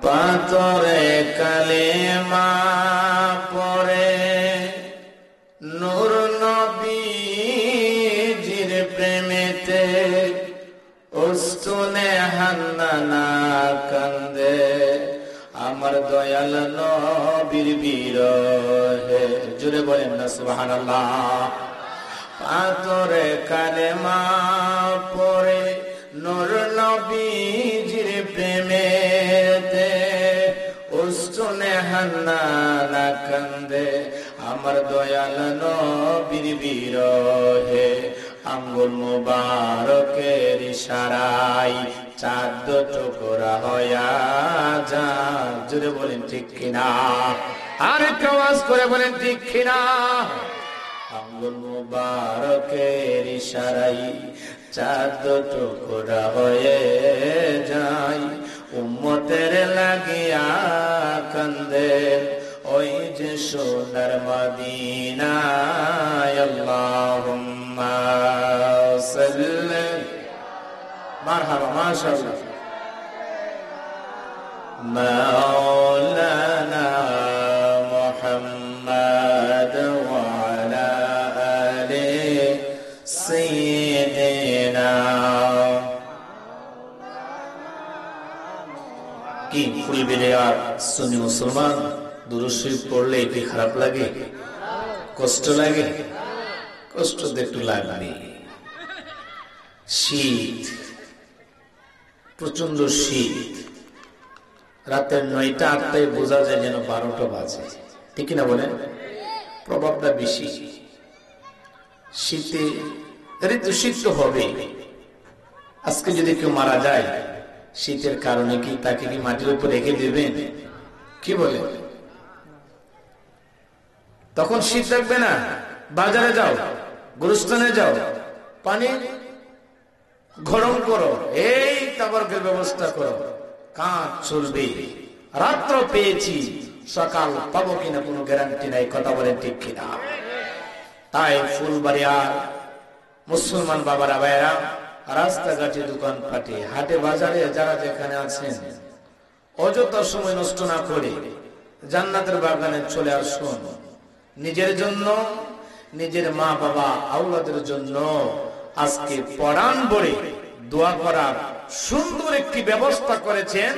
পাথরে কালেমা পড়ে নূর নবীজির প্রেমেতে উস্তুনে হান্নানা কান্দে আমার দয়াল নবীর বিরহে। জোরে বলেন না সুবহানাল্লাহ। পাথরে কালেমা পড়ে নূর নবীজির প্রেমেতে উস্তুনে হান্নানা কান্দে আমার দয়াল নবীর বিরহে। আঙ্গুল মুবারকের ইশারায় চাঁদ টুকরা হয়া যায়। জোরে বলেন ঠিক কিনা? আর একটু আওয়াজ করে বলেন ঠিক কিনা? আঙ্গুল মুবারকের ইশারায় চাঁদ টুকরা হয়ে যায়। উম্মতের লাগিয়া কান্দে ওই যে সোনার মদিনায়। আল্লাহুম্মা সাল্লি মারহাবা মাশাআল্লাহ মাওলানা মুহাম্মদ ওয়া আলা আলি সাইয়্যিদিনা। কি ফুলবিরে আর সুন্নি মুসলমান দুরূদ শরীফ পড়লে কি খারাপ লাগে? কষ্ট লাগে? কষ্ট তো একটু লাগবে। শীত, প্রচন্ড শীত। রাতের 9টা 8টায় বোঝা যায় যেন 12টা বাজে, ঠিক না বলেন? প্রভাবটা বেশি শীতে। ঋতু শীত তো হবে। আজকে যদি কেউ মারা যায় শীতের কারণে, কি তাকে কি মাটির উপর রেখে দেবেন? কি বলে? তখন শীত লাগবে না। বাজারে যাও, গুরুস্থানে যাও, পানি গরম করো, এই তাবারকের ব্যবস্থা করো, কাজ চলবে। রাত্র পেয়েছি, সকাল পাবো কিনা কোনো গ্যারান্টি নাই। কথা বলেন ঠিক কিনা? তাই ফুলবাড়িয়া মুসলমান বাবারা ভাইরা, রাস্তাঘাটে, দোকান পাটে, হাটে বাজারে যারা যেখানে আছেন, অযথা সময় নষ্ট না করে জান্নাতের বাগানে চলে আসুন। নিজের জন্য, নিজের মা বাবা আওলাদের জন্য আজকে পরাণ ভরে দোয়া করার সুন্দর একটি ব্যবস্থা করেছেন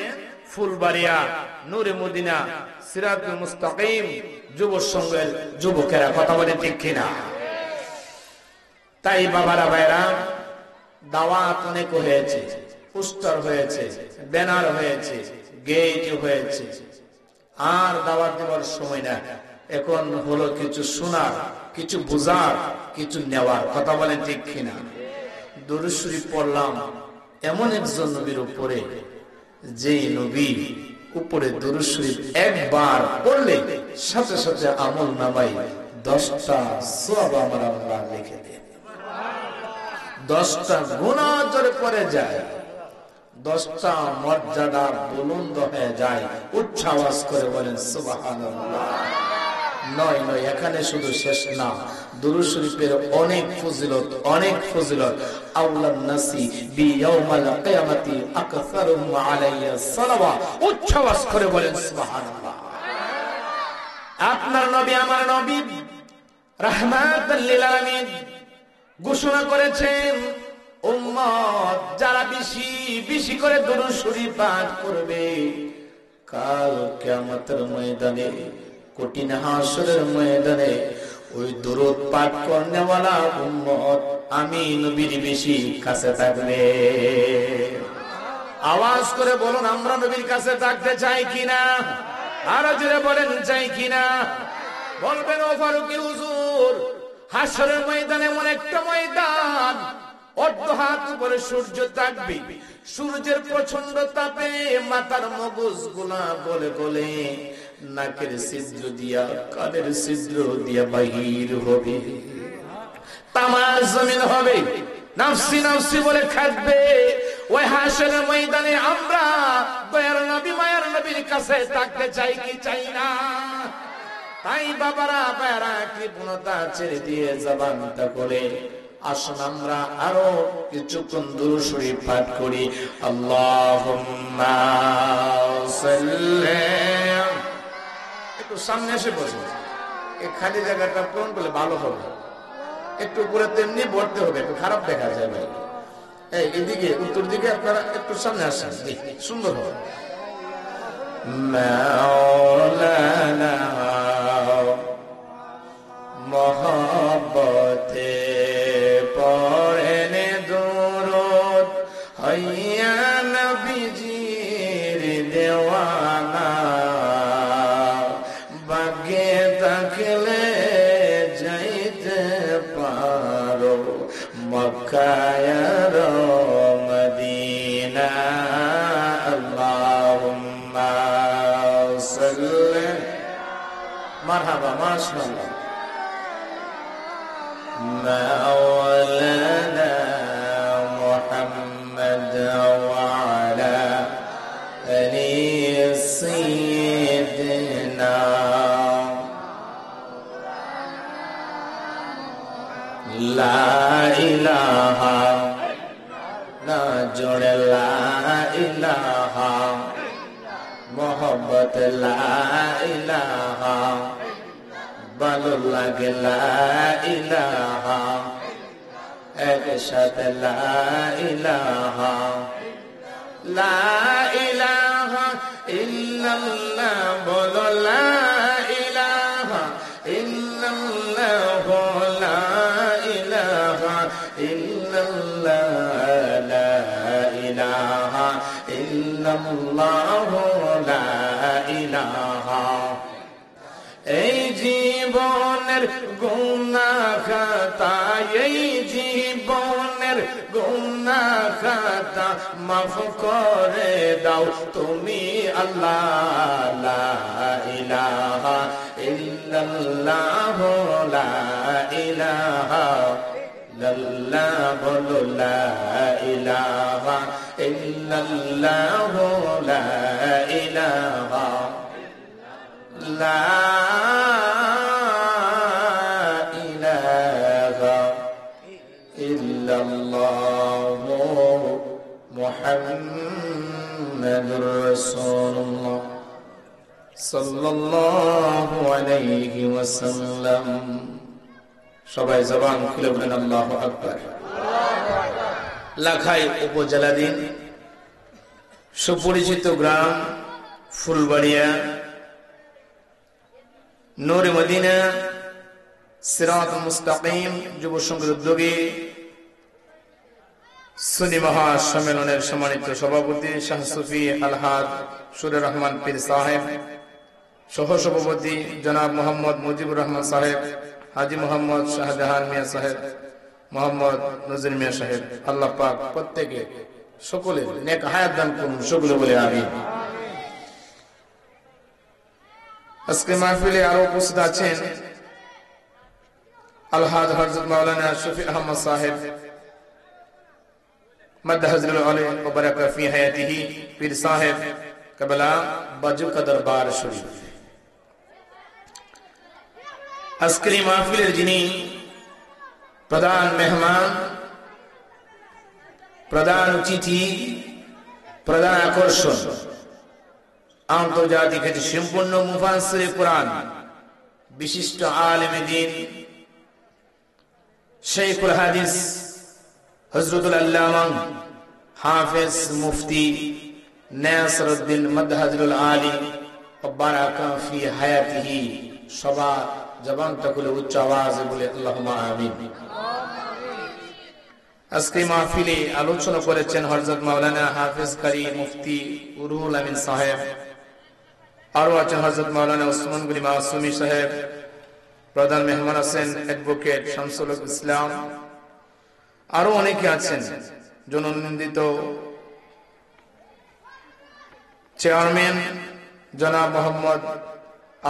ফুলবাড়িয়া নূরে মদিনা সিরাতুল মুস্তাকিম যুব সংঘের যুবকেরা। কথা বলে ঠিক কিনা? তাই বাবারা ভাইরা, দাওয়াত অনেক হয়েছে, পোস্টার হয়েছে, ব্যানার হয়েছে, গেট হয়েছে। আর দাওয়াত দেওয়ার সময় না, এখন হলো কিছু শোনার, কিছু বুঝার, কিছু নেওয়ার। কথা বলেন ঠিক কিনা? দুরূদ শরীফ পড়লাম এমন একজন নবীর উপরে, যে নবী উপরে দুরূদ শরীফ একবার পড়লে সাথে সাথে আমল নামায় 10টা সওয়াব আমার আল্লাহ লিখে দেন। 10টা গুনাহ জোরে পড়ে যায়, 10টা মর্যাদা বুলন্দ হয়ে যায়। উচ্চ আওয়াজ করে বলেন সুবহানাল্লাহ। নয় নয়, এখানে শুধু শেষ না। দুরূদ শরীফের অনেক ফজিলত, অনেক ফজিলত। আউলান নাসি বিয়াউমাল কিয়ামতি আকসারুহুম আলাইয়া সালাওয়া। উচ্চ আওয়াজ করে বলেন সুবহানাল্লাহ। আপনার নবী, আমার নবী রাহমাতাল লিল আলামিন ঘোষণা করেছেন, উম্মত যারা বেশি বেশি করে দুরূদ শরীফ পাঠ করবে, কাল কিয়ামতের ময়দানে, কঠিন হাসরের ময়দানে ওই দুরূদ পাঠ করনেওয়ালা উম্মত আমি নবীর বেশি কাছে থাকবে। আওয়াজ করে বলুন, আমরা নবীর কাছে থাকতে চাই কিনা? আরো জোরে বলেন, চাই কিনা? বলবেন, ও ফারুকী হুজুর, হাসরের ময়দানে এমন একটা ময়দান, অর্ধ হাত উপরে সূর্য থাকবে, সূর্যের প্রচন্ড তাপে মাথার মগজ গুলা গলে গলে নাকের ছিদ্র দিয়া, কানের ছিদ্র দিয়া বাহির হবে, তামার জমিন হবে, নাফসি নাফসি বলে খাটবে। ওই হাসরের ময়দানে আমরা দয়ার নবী, মায়ার নবীর কাছে থাকতে চাই কি চাই না? তাই বাবারা ভাইরা, কৃপণতা ছেড়ে দিয়ে জবানটা করে আসুন আমরা আরো কিছুক্ষণ দুরূদ শরীফ পাঠ করি। আল্লাহুম্মা সাল্লি, একটু সামনে এসে বসে, এই খালি জায়গাটা পূরণ করলে ভালো হবে। একটু উপরে তেমনি বলতে হবে, একটু খারাপ দেখা যায় ভাই। এই এদিকে উত্তর দিকে আপনারা একটু সামনে আসেন, সুন্দর হবে। মাওলানা মোহব্বতে পড়েনে দুরূদ, হইয়া নবীজির দেওয়ানা, ভাগ্যে থাকলে যাইতে পারো মক্কায় আর মদিনা। আল্লাহুম্মা সাল্লি, মারহাবা, মাশাআল্লাহ। مولانا محمد وعلى آل سيدنا لا إله لا جل لا إله محبت لا إله ভালো লাগে লা ইলাহা, একসাথে লা ইলাহা, লা ইলাহা ইল্লাল্লাহ, বলো লা ইলাহা ইল্লাল্লাহ, লা ইলাহা ইল্লাল্লাহ, লা ইলাহা ইল্লাল্লাহ, লা ইলাহা। এই জীবনের গুনাহ খাতা, এই জীবনের গুনাহ খাতা মাফ করে দাও তুমি আল্লাহ। লা ইলাহা ইল্লাল্লাহ, লা ইলাহা ইল্লাল্লাহ, বলো লা ইলাহা ইল্লাল্লাহ, লা ইলাহা লা ইলাহা ইল্লাল্লাহ মুহাম্মাদুর রাসূলুল্লাহ সাল্লাল্লাহু আলাইহি ওয়াসাল্লাম। সবাই জবান খুলে বলেন আল্লাহু আকবার। লাখাই উপজেলাধীন সুপরিচিত গ্রাম ফুলবাড়িয়া, নূরে মদিনা সিরাতুল মুস্তাকিম যুব সংঘের উদ্যোগে সুন্নি মহাসম্মেলনের সম্মানিত সভাপতি শাহ সুফি আলহাজ সুরে রহমান পীর সাহেব, সহ সভাপতি জনাব মোহাম্মদ মুজিবুর রহমান সাহেব, হাজি মোহাম্মদ শাহজাহান মিয়া সাহেব, মোহাম্মদ নজরুল মিয়া সাহেব, আল্লাহ পাক প্রত্যেকে সকলে নেক হায়াত দান করুন, সকলে বলে আমিন। আজকে মাহফিলে আরো উপস্থিত আছেন আলহাজ হযরত মাওলানা শফি আহমদ সাহেব মাদহাজুল আলী ওয়া বারাকা ফি হায়াতিহি, পীর সাহেব কাবলা বাজুকা দরবার শরীফ। আজকের এই মাহফিলের যিনি প্রধান মেহমান, প্রধান অতিথি, প্রধান আকর্ষণ, আন্তর্জাতিক সম্পূর্ণ মুফাসসির কুরআন, বিশিষ্ট আলেমে দ্বীন, শাইখুল হাদিস হযরতুল আল্লামা হাফেজ মুফতি নাসিরউদ্দিন মাদহাজুল আলী ওয়া বারাকা ফি হায়াতিহি। সবার জবানটা খুলে উচ্চ আওয়াজে বলে আল্লাহুম্মা আমিন। আজকে মাহফিলে আলোচনা করেছেন হযরত মাওলানা হাফেজ কারি মুফতি রুহুল আমিন সাহেব, আরো আছেন হযরত মাওলানা ওসমান গনি মাসুমি সাহেব, প্রধান মেহমান আছেন অ্যাডভোকেট শামসুল ইসলাম, আরো অনেকে আছেন, জননন্দিত চেয়ারম্যান জনাব মোহাম্মদ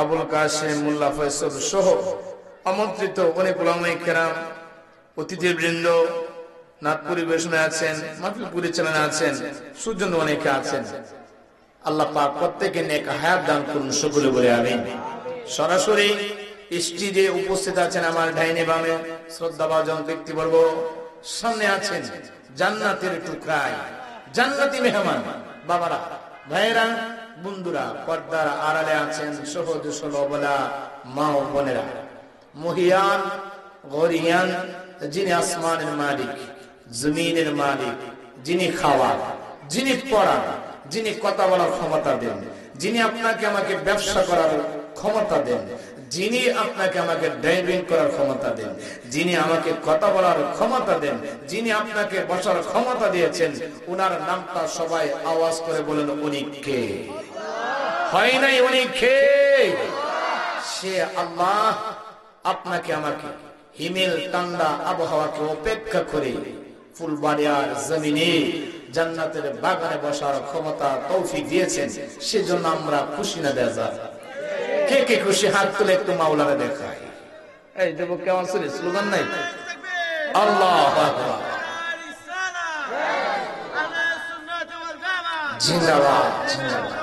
আবুল কাশেম মোল্লা ফয়সল সহ আমন্ত্রিত অনেক উলামায়ে কেরাম, অতিথিবৃন্দ, নাত পরিবেশনে আছেন, মাহফিল পরিচালনা আছেন, সুজন অনেকে আছেন। আল্লাহ পাক প্রত্যেকে নেক হায়াত দান করুন, সকলে বলে আমিন। সরাসরি স্টেজে উপস্থিত আছেন আমার ডাইনে বামে শ্রদ্ধাভাজন ব্যক্তিবর্গ, সামনে আছেন জান্নাতের টুকরাই, জান্নাতি মেহমান, বাবারা, ভাইয়েরা, বন্ধুরা, পর্দার আড়ালে আছেন সহজ সরলা মা ও বোনেরা, মহিয়ান গরিয়ান, যিনি আসমানের মালিক, জমিনের মালিক, যিনি খাওয়ান, যিনি পড়ান, যিনি কথা বলার ক্ষমতা দেন, যিনি আপনাকে আমাকে ব্যবসা করার ক্ষমতা দেন, যিনি আপনাকে আমাকে ড্রাইভিং করার ক্ষমতা দেন, যিনি আমাকে কথা বলার ক্ষমতা দেন, যিনি আপনাকে বসার ক্ষমতা দিয়েছেন, উনার নামটা সবাই আওয়াজ করে বলেন, উনি কে? হয় নাই উনি কে? সে আল্লাহ আপনাকে আমাকে হিমেল ঠান্ডা আবহাওয়াকে উপেক্ষা করে ফুলবাড়িয়ার জমিনে জান্নাতের বাগানে বসার ক্ষমতা তৌফিক দিয়েছেন। সেজন্য আমরা খুশি না দেয়া যায়? কে কে খুশি হাত তুলে একটু মাওলানা দেখায়। এই দেব কেমন শুনি স্লোগান নাই? আল্লাহু আকবার, জিন্দাবাদ, জিন্দাবাদ।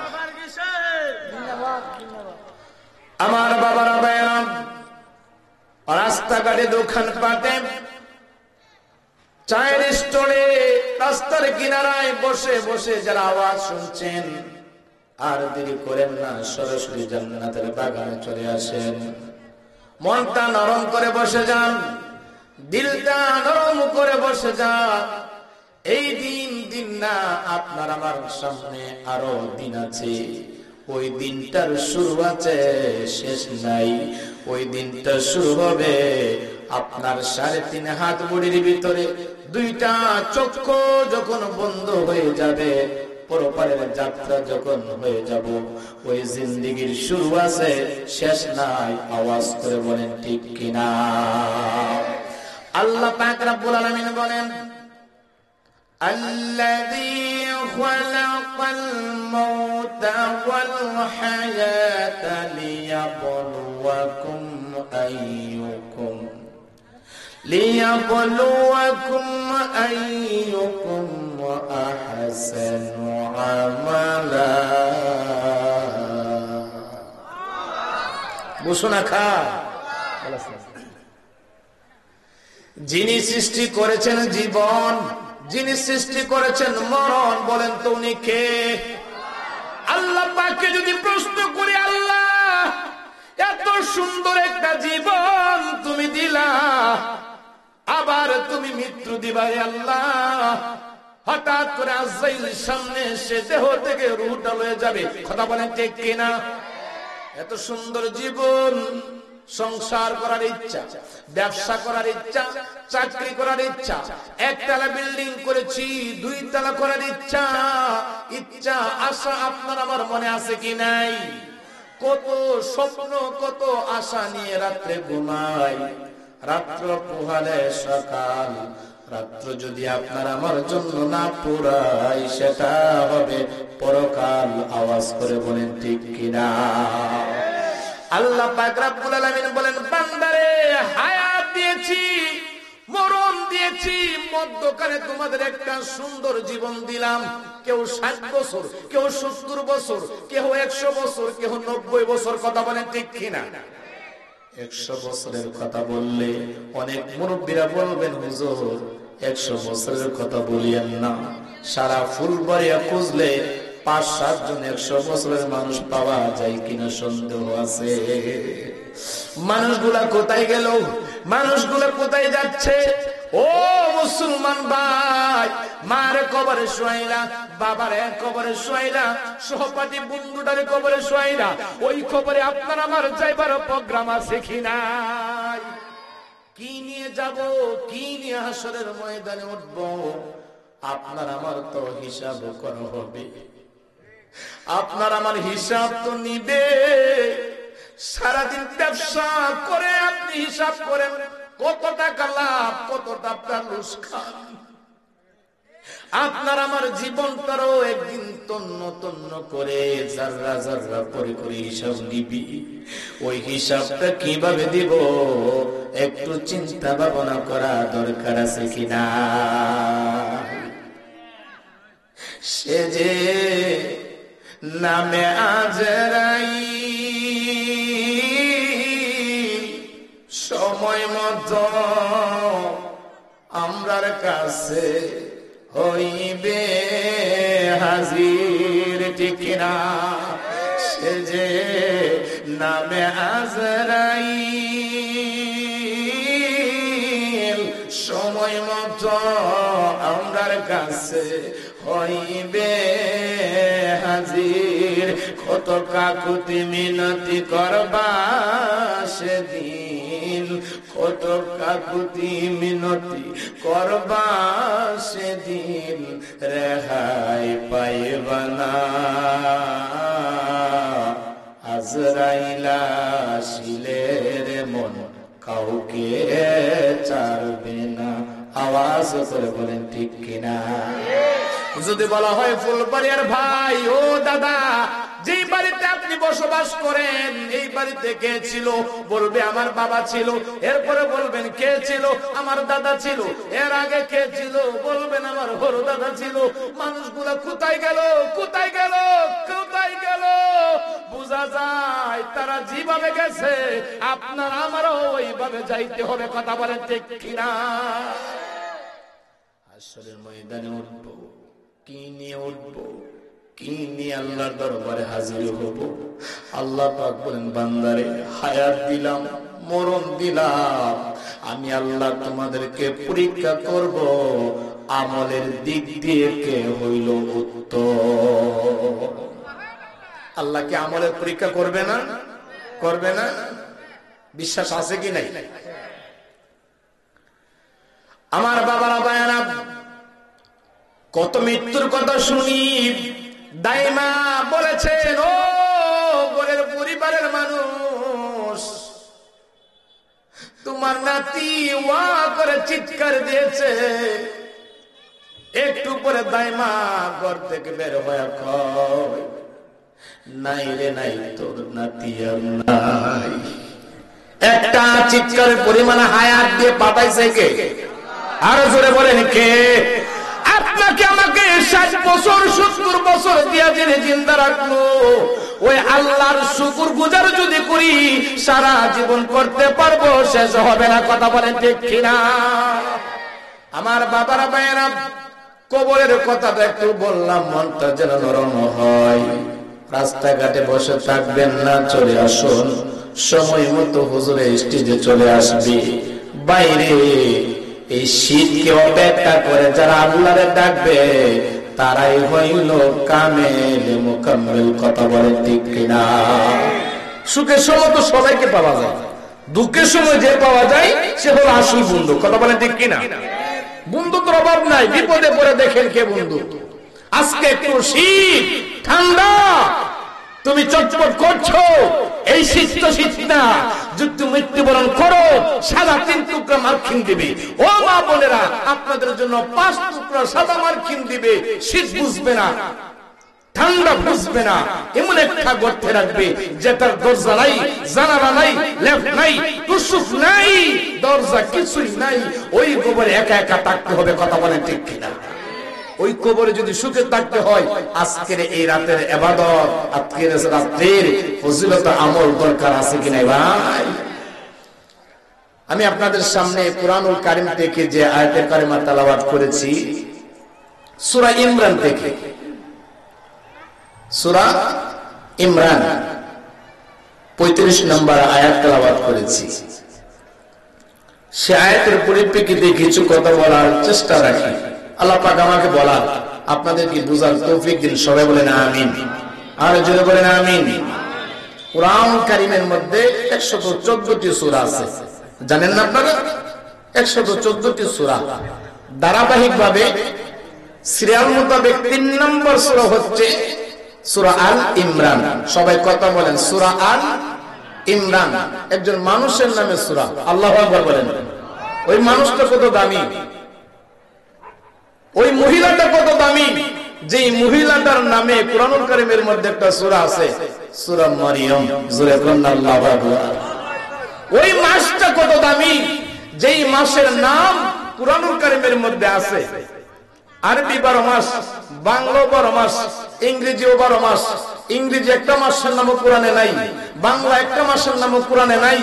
আমার বাবারা, ভাইয়েরা, রাস্তাঘাটে, দোকান পাটে, চায়ের স্টলে, রাস্তার কিনারায় বসে বসে যারা আওয়াজ শুনছেন, আর দেরি করেন না, সরাসরি জান্নাতের বাগানে চলে আসেন। মনটা নরম করে বসে যান, দিলটা নরম করে বসে যান। এই দিন না, আপনার আমার সামনে আরো দিন আছে। ওই দিনটার শুরু আছে, শেষ নাই। ওই দিনটা শুরু হবে আপনার 3.5 হাত বডির ভিতরে 2টা চক্ষু যখন বন্ধ হয়ে যাবে, পরপারের যাত্রা যখন হয়ে যাব। ওই জিন্দেগির শুরু আছে, শেষ নাই। আওয়াজ করে বলেন ঠিক কিনা? আল্লাহ পাক রব্বুল আলামিন বলেন, الذي خلق الموت والحياة ليبلوكم أيكم أحسن عملا। বুঝুনা খা, যিনি সৃষ্টি করেছেন জীবন, যিনি সৃষ্টি করেছেন মরণ, বলেন তো উনি কে? আল্লাহ পাককে যদি প্রশ্ন করি, আল্লাহ এত সুন্দর একটা জীবন তুমি দিলা, আবার তুমি মৃত্যু দিবা, আল্লাহ হঠাৎ করে আজরাইল সামনে এসে দেহ থেকে রূহটা লয়ে যাবে, কথা বলেন ঠিক কিনা? এত সুন্দর জীবন, সংসার করার ইচ্ছা, ব্যবসা করার ইচ্ছা, চাকরি করার ইচ্ছা, একতলা বিল্ডিং করেছি, 2 তলা করার ইচ্ছা, আশা আপনার আমার মনে আছে কি নাই? কত স্বপ্ন, কত আশা নিয়ে রাত্রে ঘুমাই। রাত্র পোহালে সকাল, রাত্র যদি আপনার আমার জন্য না পুরাই, সেটা হবে পরকাল। আওয়াজ করে বলেন ঠিক কিনা? আল্লাহ পাক রব্বুল আলামিন বলেন, বান্দারে হায়াত দিয়েছি, মরণ দিয়েছি, মধ্যখানে তোমাদের একটা সুন্দর জীবন দিলাম। কেউ 60 বছর, কেউ 70 বছর, কেউ 100 বছর, কেউ 90 বছর, কথা বলেন ঠিক কিনা? 100 বছরের কথা বললে অনেক মুরব্বীরা বলবেন, হুজুর 100 বছরের কথা বলিয়েন না। সারা ফুলবাড়িয়া খুঁজলে 5-7 জন 100 বছরের মানুষ পাওয়া যায় কিনা সন্দেহ আছে। মানুষগুলা কোথায় গেল? মানুষগুলা কোথায় যাচ্ছে? ও মুসলমান ভাই, মারে কবরে শোয়াইলা, বাবারে কবরে শোয়াইলা, সহপাঠী বন্ধুটারে কবরে শোয়াইলা, ওই কবরে আপনার আমার যাইবার প্রোগ্রাম আছে কি নাই? কি নিয়ে যাব, কি নিয়ে হাসরের ময়দানে উঠব? আপনার আমার তো হিসাব করা হবে। আপনার আমার হিসাব তো নিবে। সারাদিন ব্যবসা করে আপনি হিসাব করেন কত টাকা লাভ, কত টাকা লোকসান। আপনার আমার জীবনটারও একদিন তন্ন তন্ন করে, জাররা জাররা করে করে হিসাব নিবি। ওই হিসাবটা কিভাবে দিব একটু চিন্তা ভাবনা করা দরকার আছে কিনা? সে যে নামে আজরাইল, কাছে হইবে হাজির, ঠিক না? সে যে নামে আজরাইল, সময় মতো আমরার কাছে হইবে হাজির। কত কাকুতি মিনতি করবা সেদিন, কত কাকুতি মিনতি করবা সেদিন, রেহাই পাইবা না। আজরাইলা শিলের মন কাউকে ছাড়বে না। আওয়াজ করে বলেন ঠিক কিনা? যদি বলা হয় ফুলবাড়িয়ার ভাই, ও দাদা, যেই বাড়িতে আপনি বসবাস করেন এই বাড়িতে কে ছিল? বলবে আমার বাবা ছিল। এরপরে বলবেন কে ছিল? আমার দাদা ছিল। এর আগে কে ছিল? বলবেন আমার বড় দাদা ছিল। মানুষগুলো কোথায় গেল? কোথায় গেল? কোথায় গেল? বোঝা যায় তারা যেভাবে গেছে আপনার আমারও ওইভাবে যাইতে হবে। কথা বলেন ঠিক কিনা? হাসরের ময়দানে উঠবো, কি নিয়ে উঠবো? কি নিয়ে আল্লাহর দরবারে হাজির হব? আল্লাহ পাক বলেন, বান্দারে হায়াত দিলাম, মরণ দিলাম, আমি আল্লাহ তোমাদেরকে পরীক্ষা করব আমলের দিক দিয়ে কে হইল উত্তম। আল্লাহ কি আমলের পরীক্ষা করবে না? করবে না? বিশ্বাস আছে কি নাই? আমার বাবারা বায়ানা, কত মৃত্যুর কথা শুনি। দাইমা বলেছেন, ও গোলের পরিবারের মানুষ, তোমার নাতি ওয়া করে চিৎকার দিয়েছে। একটু পরে দাইমা ঘর থেকে বের হয়ে কয়, নাই রে নাই, তোর নাতি আর নাই। একটা চিৎকারের পরিমাণ হায়াত দিয়ে পাঠাইছে কে? আরো জোরে বলেন কে? আপনাকে আমাকে 60 বছর 70 বছর দিয়া জেনে জিন্দা রাখলো, ওই আল্লাহর শুকর গুজার যদি করি সারা জীবন করতে পারবো, শেষ হবে না। কথা বলেন ঠিক কিনা? আমার বাবারা ভাইয়েরা, কবরের কথাটা একটু বললাম, মনটা যেন নরম হয়। রাস্তাঘাটে বসে থাকবেন না, চলে আসুন। সময় মতো হুজুরের স্টেজে চলে আসবি। বাইরে এই শীতকে অপেক্ষা করে যারা আল্লাহরে ডাকবে তারাই হইল কামেল মুকাম্মেল। কথা বলে ঠিক কিনা? সুখের সময় তো সবাইকে পাওয়া যায়, দুঃখের সময় যে পাওয়া যায় সে হলো আসল বন্ধু। কথা বলে ঠিক কিনা? বন্ধুত্বের অভাব নাই, বিপদে পড়ে দেখেন কে বন্ধু। আজকে একটু শীত ঠান্ডা, তুমি চটপট করছো, এই শীত তো শীত না। যুদ্ধ মৃত্যুবরণ করো, সাদা 3 টুকরা মার্কিন দিবে। ও মা বোনেরা, আপনাদের জন্য 5 টুকরা সাদা মার্কিন দিবে। শীত বুঝবে না, ঠান্ডা বুঝবে না, এমন একটা গর্তে রাখবে যেটার দরজা নাই, জানালা নাই, লেফট নাই, কুসুফ নাই, দরজা কিছুই নাই। ওই কবরে একা একা থাকতে হবে। কথা বলেন ঠিক কিনা? ওই কবরে যদি সুখে থাকতে হয়, আজকের এই রাতের ইবাদত, আজকের রাতের ফজিলত আমল দরকার আছে কিনা ভাই? আমি আপনাদের সামনে কুরআনুল কারীম থেকে যে আয়াতে কারিমা তেলাওয়াত করেছি, সূরা ইমরান থেকে, সূরা ইমরান 35 নম্বর আয়াত তেলাওয়াত করেছি। সে আয়াতের পরিপ্রেক্ষিতে কিছু কথা বলার চেষ্টা রাখি। আল্লাহ পাক আমাকে বলার, আপনাদের কি বুঝার তৌফিক দিন। সবাই বলেন আমিন। আর জোরে বলেন আমিন। কুরআন কারীমের মধ্যে 114টি সূরা আছে, জানেন না আপনারা? 114টি সূরা। ধারাবাহিকভাবে সিরিয়াল মোতাবেক 3 নম্বর সূরা হচ্ছে সূরা আল ইমরান। সবাই কথা বলেন, সূরা আল ইমরান। একজন মানুষের নামে সূরা। আল্লাহু আকবার বলেন। ওই মানুষটা কত দামি, ওই মহিলাটা কত দামি, যে মহিলাটার নামে কুরআনুল কারীমের মধ্যে একটা সূরা আছে, সূরা মারইয়াম। জোরে বলেন আল্লাহু আকবার। ওই মাসটা কত দামি, যেই মাসের নাম কুরআনুল কারীমের মধ্যে আছে। আরবি 12 মাস, বাংলা 12 মাস, ইংরেজিও 12 মাস, ইংরেজি একটা মাসের নাম কোরআনে নাই, বাংলা একটা মাসের নাম কোরআনে নাই,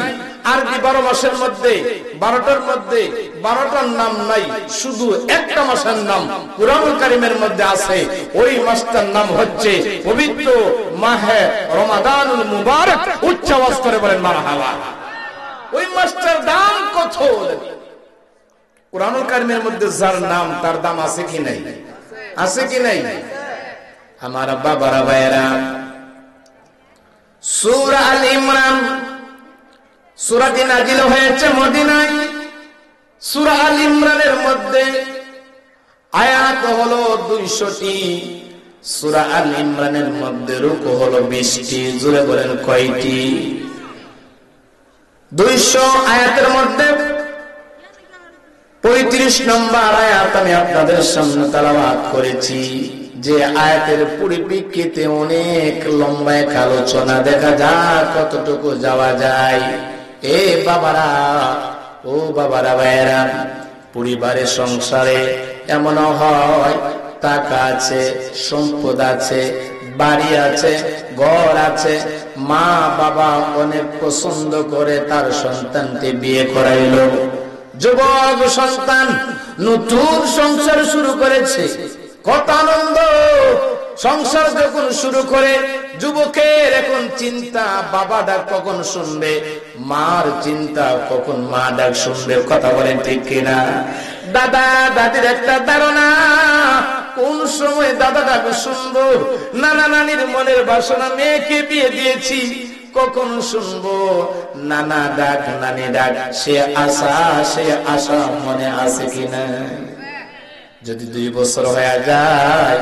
আরবি 12 মাসের মধ্যে 12টার মধ্যে 12টার নাম নাই, শুধু একটা মাসের নাম কুরআনুল কারীমের মধ্যে আছে। ওই মাসটার নাম হচ্ছে পবিত্র মাহে রমাদানুল মুবারক। উচ্চ আওয়াজ করে বলেন মারহাবা। ওই মাসটার দাম কত? কুরআনুল কারীমের মধ্যে যার নাম তার দাম আছে কি নাই? আছে কি নাই? আমার বাবারা ভাইরা, সূরা আল ইমরান সূরাটি নাযিল হয়েছে মদিনায়। সূরা আল ইমরানের মধ্যে আয়াত হলো 200টি। সূরা আল ইমরানের মধ্যে রুকু হলো 20টি। জোরে বলেন কয়টি? 200 আয়াতের মধ্যে 35 নম্বর আয়াত আমি আপনাদের সামনে তেলাওয়াত করেছি। যে আয়াতের পরিপ্রেক্ষিতে অনেক লম্বা এক আলোচনা, দেখা যাক কতটুকু যাওয়া যায়। এ বাবারা, ও বাবারা ভাইয়েরা, পরিবারের সংসারে এমন হয় টাকা আছে, সম্পদ আছে, বাড়ি আছে, ঘর আছে, মা বাবা অনেক পছন্দ করে তার সন্তানকে বিয়ে করাইলো। যুবক সন্তান নতুন সংসার শুরু করেছে, কত আনন্দ। সংসার যখন শুরু করে যুবকের এখন চিন্তা বাবা ডাক কখন শুনবে, মার চিন্তা কখন মা ডাক শুনবে। কথা বলেন ঠিক কিনা? দাদা দাদির একটা ধারণা, কোন সময় দাদা ডাক শুনবো। নানা নানির মনের বাসনা, মেয়েকে বিয়ে দিয়েছি, কখন শুনবো নানা ডাক নানি ডাক। সে আশা মনে আছে কিনা? যদি 2 বছর হয়ে যায়,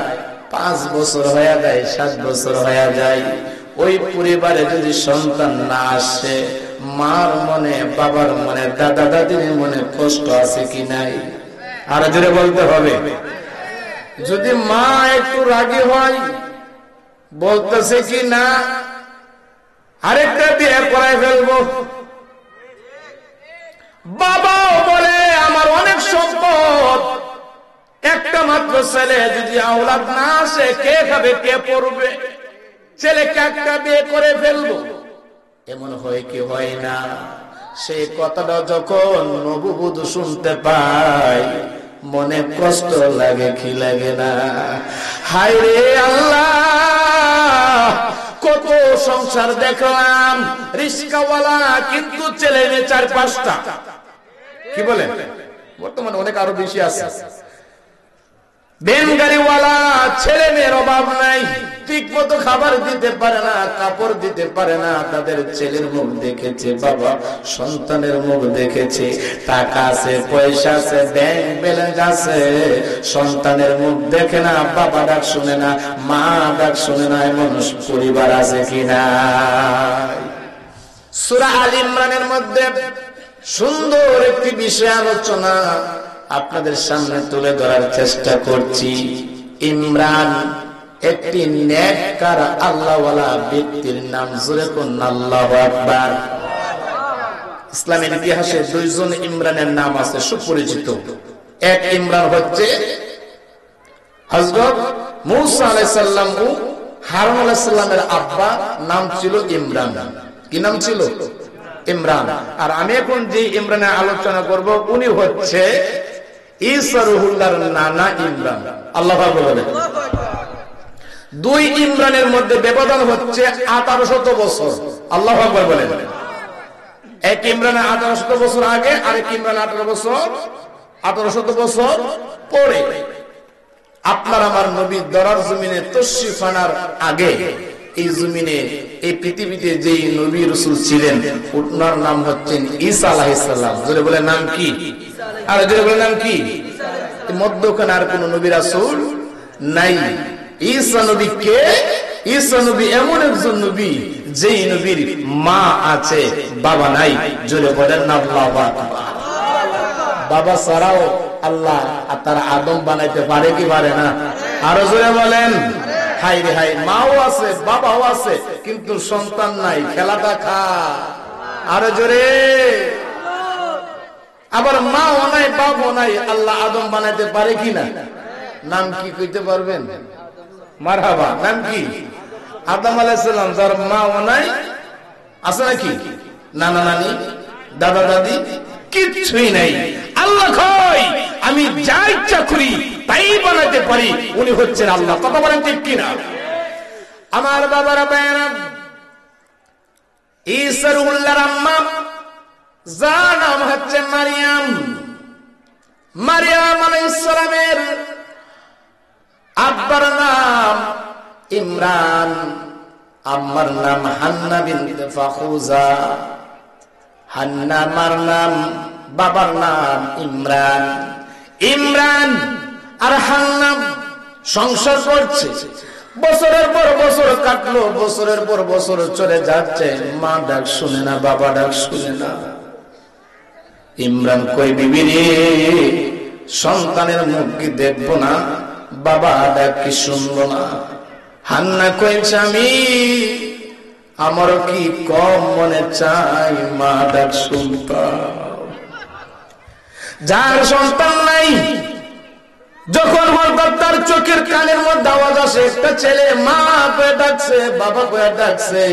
5 বছর হয়ে যায়, 7 বছর হয়ে যায়, ওই পরিবারে যদি সন্তান না আসে, মার মনে, বাবার মনে, দাদা দাদির মনে কষ্ট আছে কি নাই? আর জোরে বলতে হবে। যদি মা একটু রাগী হয়, বলতেছে কি না আরেকটা বিয়ে করাই ফেলবো। বাবাও বলে আমার অনেক সম্পদ, একটা মাত্র ছেলে, যদি আওলাদ না আসে কে খাবে, কে পড়বে, ছেলেকে একটা বিয়ে করে ফেলবো। এমন হয় কি হয় না? সেই কথাটা যখন নববধূ শুনতে পায়, মনে কষ্ট লাগে কি লাগে না? হায় রে আল্লাহ, কত সংসার দেখলাম রিস্কাওয়ালা, কিন্তু ছেলে মেয়ে 4-5টা। কি বলেন? বর্তমানে অনেক আরো বেশি আছে। বেনগাড়িওয়ালা, ছেলে মেয়ের অভাব নাই, ঠিক মতো খাবার দিতে পারে না, কাপড় দিতে পারে না। তাদের ছেলের মুখ দেখেছে, বাবা সন্তানের মুখ দেখেছে, টাকা আছে, পয়সা আছে, ব্যাংক ব্যালেন্স আছে, সন্তানের মুখ দেখে না, বাবা ডাক শুনে না, মা ডাক শুনে না। এমন পরিবার আছে কিনা? সূরা আল ইমরানের মধ্যে সুন্দর একটি বিষয় আলোচনা আপনাদের সামনে তুলে ধরার চেষ্টা করছি। ইমরান একটি নেককার আল্লাহওয়ালা ব্যক্তির নাম। জোরে কোন আল্লাহু আকবার। ইসলামের ইতিহাসে 2 জন ইমরানের নাম আছে সুপরিচিত। এক ইমরান হচ্ছে হযরত মূসা আলাইহিস সালাম ও হারুন আলাইহিস সালামের আব্বা, নাম ছিল ইমরান। কি নাম ছিল? ইমরান। আর আমি এখন যে ইমরানের আলোচনা করব, উনি হচ্ছে ঈসা রুহুল্লাহর নানা ইমরান। আল্লাহু আকবার বলেন। 2 ইমরানের মধ্যে ব্যবধান হচ্ছে 1800 বছর। আল্লাহু আকবার বলেন। এক ইমরান 1800 বছর আগে, আরেক ইমরান 1800 বছর পরে। আপনার আমার নবী দরার জমিনে তশরিফ আনার আগে এই জমিনে, এই পৃথিবীতে যে নবী রাসূল ছিলেন, ওনার নাম হচ্ছেন ঈসা আলাইহিস সালাম। জোরে বলে নাম কি? আর জোরে বলে নাম কি? মধ্যখানে আর কোন নবী রাসূল নাই। ঈসা নবী কে? ঈসা নবী এমন একজন নবী যেই নবীর মা আছে, বাবা নাই। জোরে বলেন আল্লাহু আকবার। বাবা ছাড়াও আল্লাহ তারা আদম বানাইতে পারে কি পারে না? আরো জোরে বলেন। হাই রে হাই, মাও আছে, বাবাও আছে, কিন্তু সন্তান নাই। খেলাটা খা। আরো জোরে। আবার মাও নাই, বাবাও নাই, আল্লাহ আদম বানাইতে পারে কিনা? নাম কি কইতে পারবেন? মারহাবা। নাম কি? আদম আলাইহিস সালাম যার মাও নাই, আছে নাকি? নানা নানি, দাদা দাদি কিচ্ছুই নাই। আল্লাহ কয় আমি যা ইচ্ছা করি তাই বানাতে পারি, উনি হচ্ছেন আল্লাহ। কথা বলেন ঠিক কিনা? আমার বাবারা ভাইয়েরা, ঈসার উল্লাহর আম্মা যার নাম হচ্ছে মারিয়াম, মারিয়াম আলাইহিস সালামের আব্বার নাম ইমরান, আম্মার নাম হান্না বিনতে ফাখুজা। হান্না মার নাম, বাবার নাম ইমরান। ইমরান আর হান্না সংসার করছে, বছরের পর বছর কাটলো, বছরের পর বছর চলে যাচ্ছে, মা ডাক শুনে না, বাবা ডাক শুনে না। ইমরান কই বিবি রে, সন্তানের মুখ কি দেখবো না, বাবা ডাক কি শুনবো না। হান্না কইছে আমি, আমারও কি কম মনে চাই মা ডাক শুনতাম। যার সন্তান নাই, যখন হঠাৎ তার চোখের কানের মধ্যে আওয়াজ আসে একটা ছেলে মা কয়ে ডাকছে, বাবা কয়ে ডাকছে,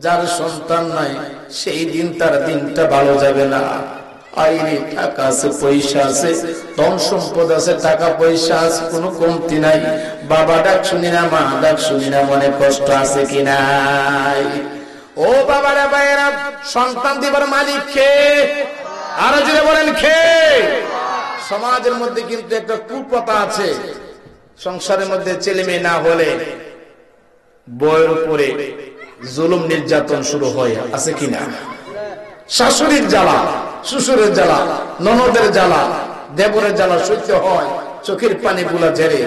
যার সন্তান নাই সেই দিন তার দিনটা ভালো যাবে না। আইনি টাকা আছে, পয়সা আছে, ধন সম্পদ আছে, টাকা পয়সা আছে, কোনো কমতি নাই, বাবা ডাক শুনি না, মা ডাক শুনি না, মনে কষ্ট আছে কি নাই? ও বাবারা ভাইয়েরা, সন্তান দিবার মালিক কে? আরো জোরে বলেন কে? সমাজের মধ্যে কিন্তু একটা কুপ্রথা আছে, সংসারের মধ্যে ছেলে মেয়ে না হলে বউয়ের উপরে জুলুম নির্যাতন শুরু হয়, আছে কিনা? শাশুড়ির জ্বালা, শ্বশুরের জ্বালা, ননদের জ্বালা, দেবরের জ্বালা সহ্য হয়, চোখের পানি গুলা ঝেড়ে।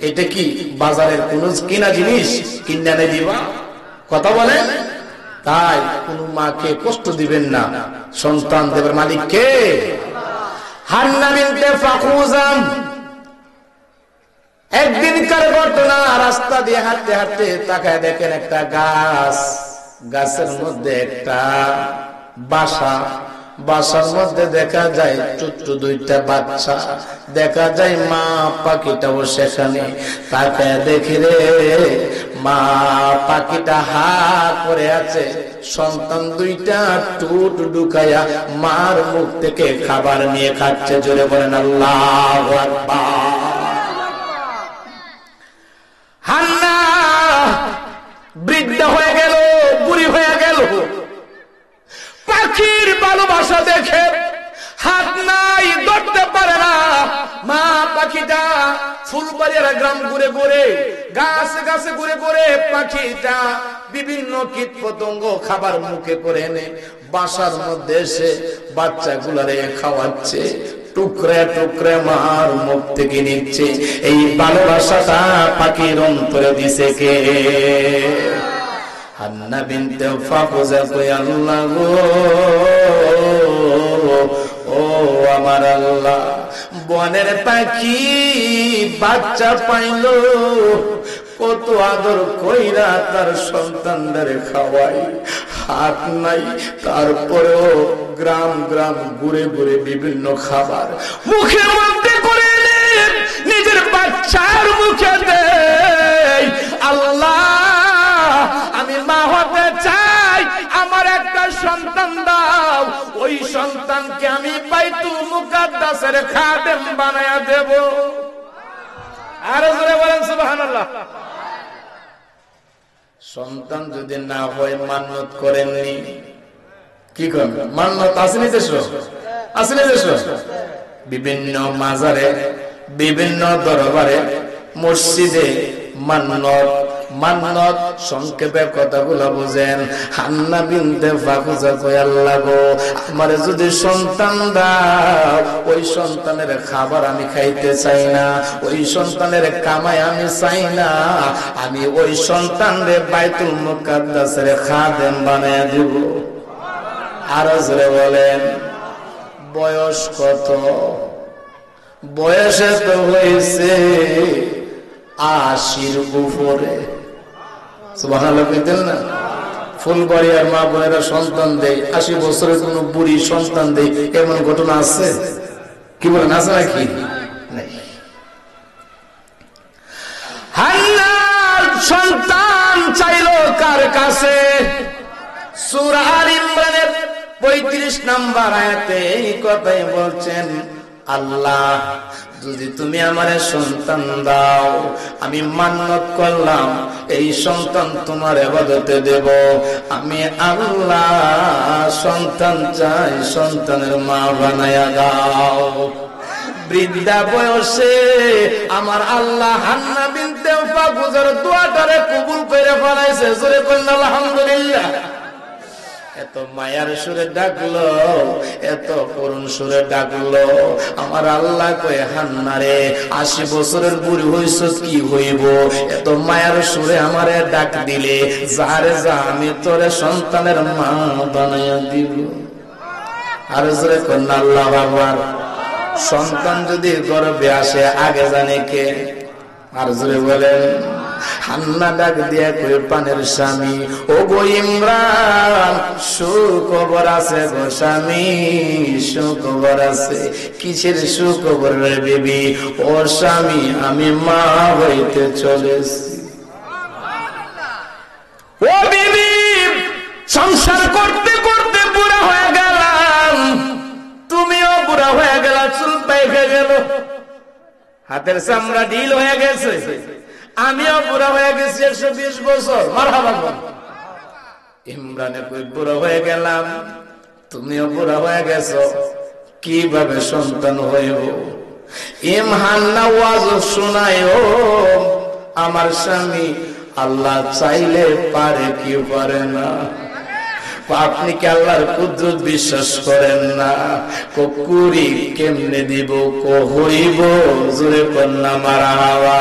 এটা কি বাজারের কোন কিনা জিনিস? কিনা নেই দিবা? কথা বলেন। তাই কোন মাকে কষ্ট দিবেন না, সন্তান দেবের মালিক কে? হান্না বিনতে ফাখুজা একদিনকার ঘটনা, রাস্তা দিয়ে হাঁটতে হাঁটতে তাকায় দেখেন একটা গাছ, গাছের মধ্যে একটা বাসা, বাসার মধ্যে দেখা যায় ছোট্ট দুইটা বাচ্চা, দেখা যায় মা পাখিটাও সেখানে। তাকায় দেখি রে, মা পাখিটা হা করে আছে, সন্তান দুইটা টুট ঢুকায়া মার মুখ থেকে খাবার নিয়ে খাচ্ছে। জোরে বলেন আল্লাহু আকবার। হান্না বৃদ্ধ হয়ে গেল, বুড়ি হয়ে গেল, পাখির ভালোবাসা দেখে হাত নাই, ধরতে পারে না। মা পাখিটা ফুলবাড়িয়ার গ্রাম ঘুরে ঘুরে, গাছে গাছে ঘুরে ঘুরে পাখিটা বিভিন্ন কীট পতঙ্গ খাবার মুখে করে এনে বাসার মধ্যে এসে বাচ্চাগুলারে খাওয়াচ্ছে, টুকরে টুকরে মার মুখ থেকে নিচ্ছে। এই ভালোবাসাটা পাখির অন্তরে দিছে কে? হান্না বিনতে ফাখুজা কই, আল্লাহ গো, ও আমার আল্লাহ, বনের পাখি বাচ্চা পাইল, কত আদর কইরা তার সন্তানদের খাওয়াই, হাত নাই, তারপরেও গ্রাম গ্রাম ঘুরে ঘুরে বিভিন্ন খাবার মুখের মধ্যে করে নিজের বাচ্চার মুখে দেয়। আল্লাহ, আমি মা হতে চাই, আমার একটা সন্তান দাও, ওই সন্তানকে আমি বাইতুল মুকাদ্দাসের খাদেম বানায়া দেব। আর জোরে বলেন সুবহানাল্লাহ। সন্তান যদি না হয় মান্নত করেননি, কি করবেন? মান্নত আসেনি দেশ, আসেনি দেশ, বিভিন্ন মাজারে, বিভিন্ন দরবারে, মসজিদে মান্নত, মান্নত সংক্ষেপে কথাগুলো বুঝেন। হান্না বিনতে ফাখুজা কই, আল্লাহ গো, আমারে যদি সন্তান দাও, ওই সন্তানের খাবার আমি খাইতে চাই না, ওই সন্তানের কামাই আমি চাই না, আমি ওই সন্তানরে বাইতুল মুকাদ্দাসের খাদেম বানায় দিব। আরো জোরে বলেন। বয়স কত? বয়সে তো হয়েছে 80-র উপরে। সুবহানাল্লাহ কইতেন না? ফুলবাড়িয়ার মা বোনেরা সন্তান দেয়, 80 বছরের কোন বুড়ি সন্তান দেয়, এমন ঘটনা আছে? কি বলেন, আছে নাকি? হান্নার সন্তান চাইলো কার কাছে? সূরা আল ইমরানের 35 নম্বর আয়াতে এই কথাই বলছেন, আল্লাহ যদি তুমি আমারে সন্তান দাও, আমি মান্নত করলাম এই সন্তান তোমার ইবাদতে দেব। আমি আল্লাহ সন্তান চাই, সন্তানের মা বানায়া দাও। বৃদ্ধা বয়সে আমার আল্লাহ হান্না বিনতে ফাকুজের দোয়াটারে কবুল করে ফেলাইছে। জোরে বলেন আলহামদুলিল্লাহ। এত মায়ার সুরে ডাকলো, এত করুণ সুরে ডাকলো। আমার আল্লাহ কয়ে, হান্নারে 80 বছরের বুড়ি হইছস, কি হইব? এত মায়ার সুরে আমারে ডাক দিলে, যারে যা আমি তোরে সন্তানের মা বানাইয়া দিব। আর জোরে কন্যা আল্লাহু আকবার। সন্তান যদি গর্ভে আসে আগে জানে কে? আর জোরে বলেন। হান্না ডাক দিয়া কই, পানের স্বামী ও গো ইমরান, সুখবর আছে গো স্বামী, সুখবর আছে। কিসের সুখবর রে বিবি? ও স্বামী, আমি মা হইতে চলেছি। ও বিবি, সংসার করতে করতে বুড়া হয়ে গেলাম, তুমিও বুড়া হয়ে গেলা, চুল পাইকে গেল, হাতের চামড়া ঢিল হয়ে গেছে, আমিও বুড়া হয়ে গেছি 120 বছর। মারহাবা। ইমরানে কই, বুড়া হয়ে গেলাম, তুমিও বুড়া হয়ে গেছো, কিভাবে সন্তান হইব? হান্না ওয়াজ শোনায়, ও আমার স্বামী, আল্লাহ চাইলে পারে, কি পারে না? আপনি কি আল্লাহর কুদরত বিশ্বাস করেন না? কুকুরি কেমনে দিব, কো হইব? জোরে কন্যা মারহাবা।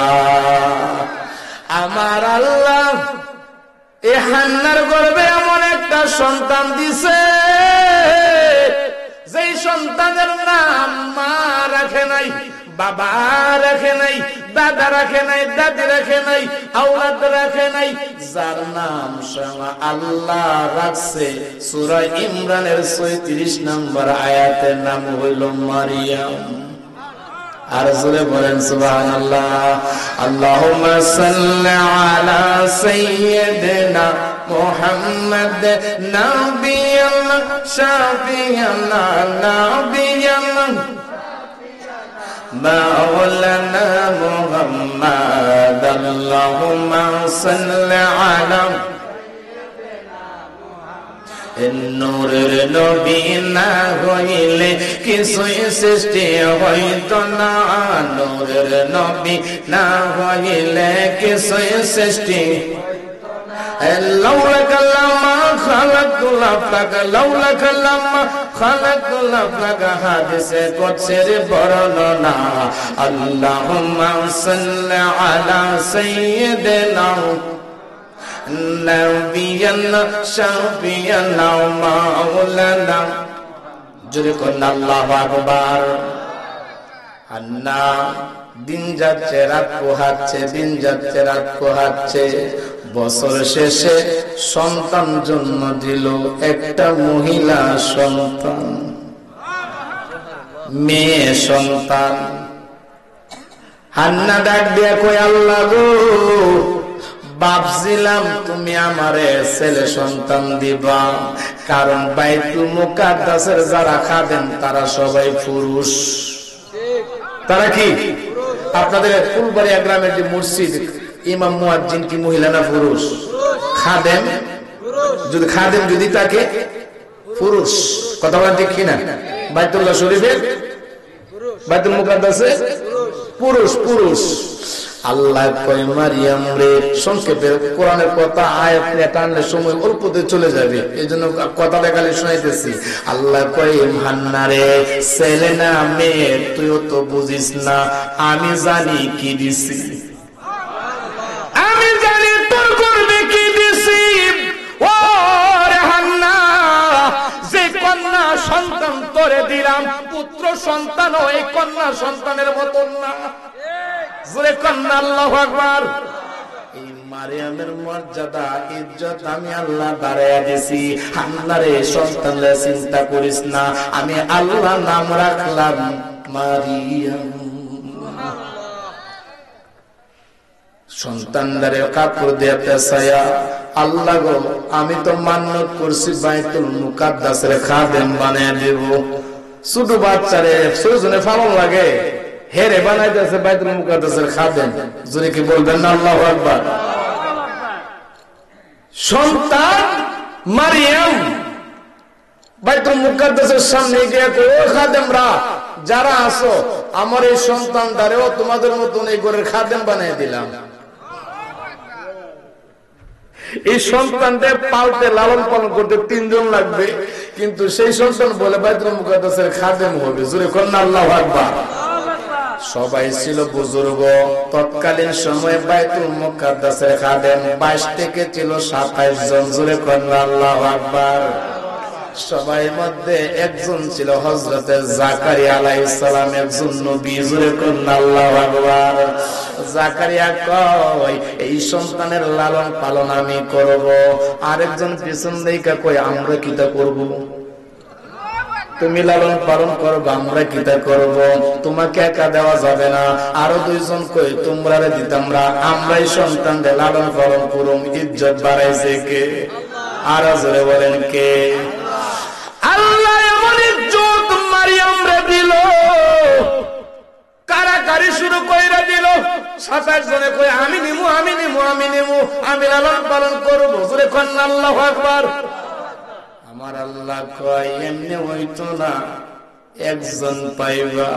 আমার আল্লাহ এ হান্নার গর্ভে এমন একটা সন্তান দিছে, যেই সন্তানের নাম মা রাখে নাই, বাবা রাখে নাই, দাদা রাখে নাই, দাদি রাখে নাই, আওলাদ রাখে নাই, যার নাম স্বয়ং আল্লাহ রাখছে। সূরা ইমরানের 36 নম্বর আয়াতের নাম হইল মারিয়াম। আর জোরে বলেন সুবহানাল্লাহ। আল্লাহুম্মা সাল্লি আলা সাইয়্যিদিনা মুহাম্মাদ নাবিয়াল শাফিয়ানা নাবিয়াল মাওলানা মুহাম্মাদ। আল্লাহুম্মা সাল্লি আলা নূরের নবী না হইলে কিছুই সৃষ্টি হইত না, নূরের নবী না হইলে কিছুই সৃষ্টি। লাউলাকা লামা খালাকুল আফলাকা, লাউলাকা লামা খালাকুল আফলাকা, হাদিসে কুদসির বর্ণনা। আল্লাহুম্মা সাল্লি আলা সাইয়্যিদিনা নাবিয়ানা শাফিয়ানা মাওলানা। জোরে কন্যা আল্লাহু আকবার। হান্না দিন যাচ্ছে রাত পোহাচ্ছে, দিন যাচ্ছে রাত পোহাচ্ছে। বছর শেষে সন্তান জন্ম দিল, একটা মহিলা সন্তান, মেয়ে সন্তান। হান্না ডাক দিয়া কই, আল্লাহ গো, ভাবছিলাম তুমি আমারে ছেলে সন্তান দিবা, কারণ বাইতুল মুকাদ্দাসের যারা খাদেম তারা সবাই পুরুষ। তারা কি? আপনাদের ফুলবাড়িয়া গ্রামের যে মসজিদ, ইমাম মুয়াজ্জিন কি মহিলা না পুরুষ? খাদেম যদি খাদেম যদি তাকে পুরুষ। কথা বলেন ঠিক কিনা? বাইতুল্লাহ শরীফের বাইতুল মুকাদ্দাসে পুরুষ পুরুষ। আল্লাহ কয়, মারিয়াম রে, সংক্ষেপে কোরআনের কথা আয়াত নিয়ে টানলে সময় অল্পতে চলে যাবে, এই জন্য কথাটা খালি শোনাইতেছি। আল্লাহ কয়, হান্না রে, ছেলে না মেয়ে তুইও তো বুঝিস না, আমি জানি কি দিছি, আমি জানি তোর করবে কি দিছি। ও রে হান্না, যে কন্যা সন্তান তোরে দিলাম, পুত্র সন্তান ওই কন্যা সন্তানের মতন না। জোরে কন্যা আল্লাহু আকবার। এই মারিয়ামের মর্যাদা ইজ্জত আমি আল্লাহ বাড়াইয়া দিয়েছি। হান্নারে সন্তানরে চিন্তা করিস না, আমি আল্লাহ নাম রাখলাম মারিয়াম। সন্তানদারে কাপড় দিয়ে পেছায়া, আল্লাহ গো আমি তো মান্যত করছি বাইতুল মুকাদ্দাসের খাদেম বানিয়ে দেব। ছোট বাচ্চারে সুজনে ভালো লাগে, হেরে বানাইতেছে বাইতুল মুকাদ্দাসের খাদেম। যদি কি বলবেন না আল্লাহু আকবার? সন্তান মারিয়াম বাইতুল মুকাদ্দাসের সামনে গিয়ে কই, ও খাদেমরা যারা আছো, আমার এই সন্তানটারেও তোমাদের মতন এই ঘরের খাদেম বানিয়ে দিলাম। এই সন্তানদের পালতে লালন পালন করতে 3 জন লাগবে, কিন্তু সেই সন্তান বলে বাইতুল মুকাদ্দাসের খাদেম হবে। জোরে কন্না আল্লাহু আকবার। সবাই ছিল বুজুর্গ। তৎকালীন সময়ে বাইতুল মুকাদ্দাসের খাদেম 22 থেকে ছিল 27 জন। জোরে কন্না আল্লাহু আকবার। সবাই মধ্যে একজন ছিল হযরতে জাকারিয়া আলাইহিস সালাম, একজন নবী। জোরে কন্না আল্লাহু আকবার। জাকারিয়া কয় এই সন্তানের লালন পালন আমি করব। আরেকজন পিছন দিকে কই আমরা কিটা করব? তুমি লালন পালন করবো, আমরা কিটা করব? তোমাকে একা দেওয়া যাবে না। আরো 2 জন কই তোমরা দিতাম, আমরাই সন্তানদের লালন পালন করুম। ইজ্জত বাড়াইছে কে? আরো জোরে বলেন কে? আল্লাহ এমন ইজ্জত মারিয়াম রে দিল, কারাকারি শুরু কইরা দিল। 27 জনে কই আমি নিমু, আমি নিমু, আমি নিমু, আমি লালন পালন করব। জোরে কন্না আল্লাহু আকবার। আমার আল্লাহ কয় এমনি হইতো না, একজন পাইবা।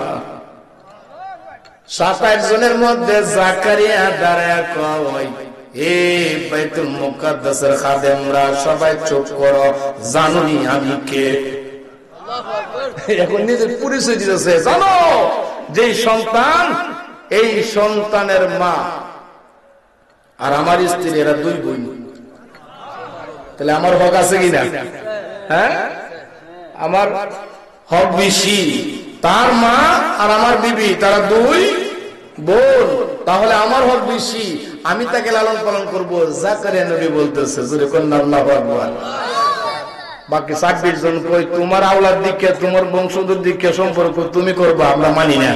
27 জনের মধ্যে জাকারিয়া দাঁড়ায় কয়, হে বাইতুল মুকাদ্দাসের খাদেমরা সবাই চুপ করো, জানোনি আমি কে? এখন নিজের পরিচয় দিতেছে, জানো যে সন্তান, এই সন্তানের মা আর আমার স্ত্রী এরা 2 বোন। তাহলে আমার হক আছে কিনা? হ্যাঁ, আমার হক বেশি। তার মা আর আমার বিবি তারা 2 বোন, তাহলে আমার হক বেশি। আমি তাকে লালন পালন করবো। জাকারিয়া নবী বলতেছে, জোরে কন্না আল্লাহু আকবার। বাকি 26 জন কই তোমার আওলাদ দিকে, তোমার বংশধর দিকে সম্পর্ক তুমি করবা, আমরা মানি না।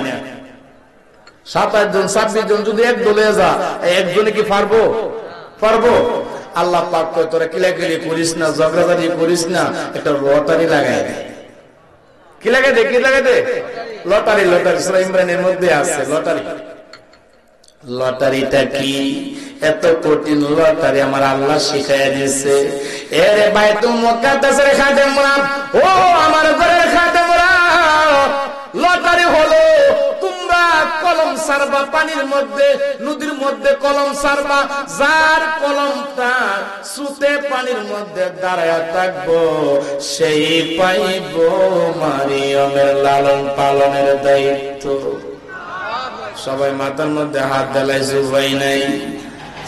27 জন 26 জন যদি এক দলে যা, একজনে কি পারবো? পারবো? আল্লাহ পাক কয় তোরা কিলাকিলি করিস না, ঝগড়াঝাড়ি করিস না, একটা লটারি লাগাই দে। কি লাগাই দে? কি লাগাই দে? লটারি। লটারি সূরা ইমরানের মধ্যে আছে লটারি। লটারিটা কি? এত কঠিন লটারি আমার আল্লাহ শিখাইয়া দিয়েছে। এর বাইতুল মুকাদ্দাসের খাদেমরা, ও আমার ঘরের খাদেমরা, লটারি হলো তোমরা কলম সারবা পানির মধ্যে, নদীর মধ্যে কলম সারবা। যার কলমটা সুতে পানির মধ্যে দাঁড়ায়া থাকবো, সেই পাইব মারিয়মের লালন পালনের দায়িত্ব। সবাই মাথার মধ্যে হাত দেলাই, জুবাই নাই।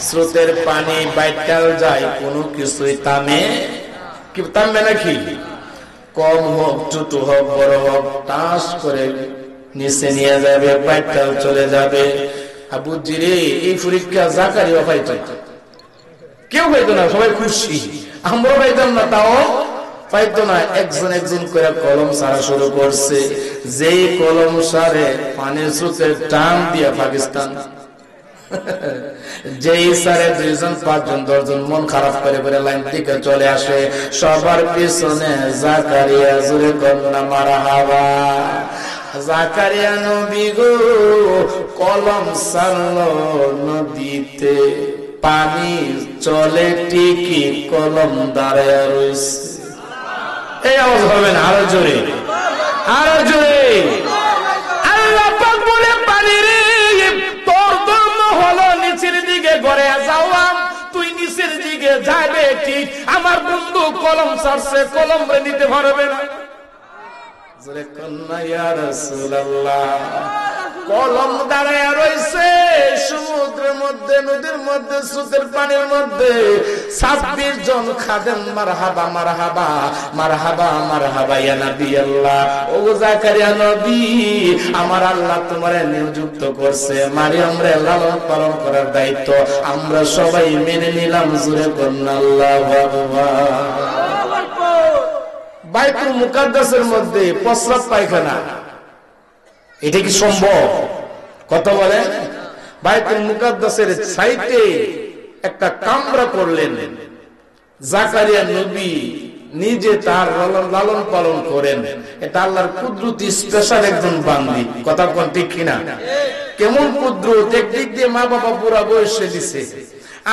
স্রোতের পানি বাইটাল যায়, কোনো কিছুই থামে কি? থামবে নাকি? কম হোক, ছোট হোক, বড় হোক, টাস করে নিচে নিয়ে যাবে, বাইটাল চলে যাবে। আবু জিরে এই পরীক্ষা জাকারিয়া পাইতো, কেউ পাইতো না, সবাই খুশি। আমরা পাইতাম না, তাও পাইতো না। একজন একজন করে কলম সারা শুরু করছে। যেই কলম সারে পানির স্রোতের টান দিয়ে পাকিস্তান, যেই সারে 2 জন 5 জন 10 জন মন খারাপ করে করে লাইন থেকে চলে আসে। সবার পিছনে জাকারিয়া। জোরে কন্না মারহাবা। জাকারিয়া নবী গো কলম সারলো নদীতে, পানি চলে ঠিকই, কলম দাঁড়ায় রয়েছে। এই আওয়াজ হবে না? আরো জোরে, আরো জোরে। আল্লাহ পাক বলে, পানি রে তোর ধর্ম হলো নিচের দিকে ঘরে যাওয়া, তুই নিচের দিকে যাবে ঠিক, আমার বন্ধু কলম ছাড়ছে, কলম রে নিতে পারবে না। জোরে কন্না ইয়া রাসূলুল্লাহ। কলম দাঁড়ায় রয়েছে সমুদ্রের মধ্যে, নদীর মধ্যে, স্রোতের পানির মধ্যে। 26 জন খাদেম মারহাবা মারহাবা মারহাবা মারহাবা ইয়া নবী আল্লাহ। ও জাকারিয়া নবী, আমার আল্লাহ তোমারে নিযুক্ত করছে মারিয়ামরে লালন পালন করার দায়িত্ব, আমরা সবাই মেনে নিলাম। জোরে কন্না আল্লাহু আকবার। বাইতুল মুকাদ্দাসের মধ্যে প্রস্রাব পায়খানা, এটা কি সম্ভব? কত বলে? বাইতুল মুকাদ্দাসের সাইটে একটা কামরা করলেন। জাকারিয়া নবী নিজে তার লালন পালন করেন। এটা আল্লাহর কুদরতি স্পেশাল একজন বান্দি। কথা কোন ঠিক কিনা? কেমন কুদরত! একদিক দিয়ে মা বাবা পুরা বয়সে দিছে,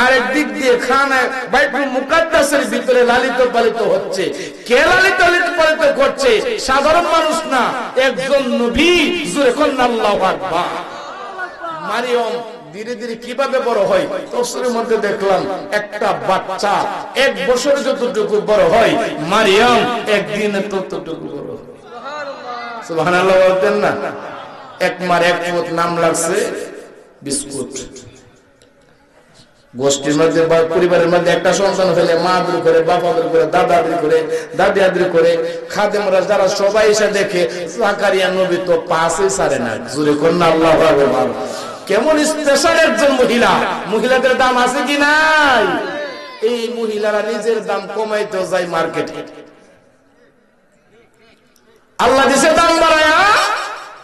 আর একদিক দিয়ে খানা বাইতুল মুকাদ্দাসের ভিতরে লালিত পালিত হচ্ছে। কে লালিত পালিত করছে? সাধারণ মানুষ না, একজন নবী। জোরে কোন আল্লাহু আকবার। মারিয়ম ধীরে ধীরে কিভাবে বড় হয়, তাফসীরের মধ্যে দেখলাম একটা বাচ্চা 1 বছর যতটুকু বড় হয়, মারিয়াম একদিনে ততটুকু বড় হয়। সুবহানাল্লাহ বলতেন না? এক মার এক পুত নাম লাগছে বিস্কুট। গোষ্ঠীর মধ্যে বা পরিবারের মধ্যে একটা সন্তান হলে মা আদর করে, বাপ আদর করে, দাদা আদর করে, দাদি আদর করে, খাদেমরা যারা সবাই এসে দেখে জাকারিয়া নবী তো পাশে ছাড়ে না। জোরে কোন আল্লাহু আকবার। কেমন স্পেশাল একজন মহিলা! মহিলাদের দাম আছে কি নাই? এই মহিলারা নিজের দাম কমাইতে যায় মার্কেটে। আল্লাহ দিছে দাম বাড়ায়া,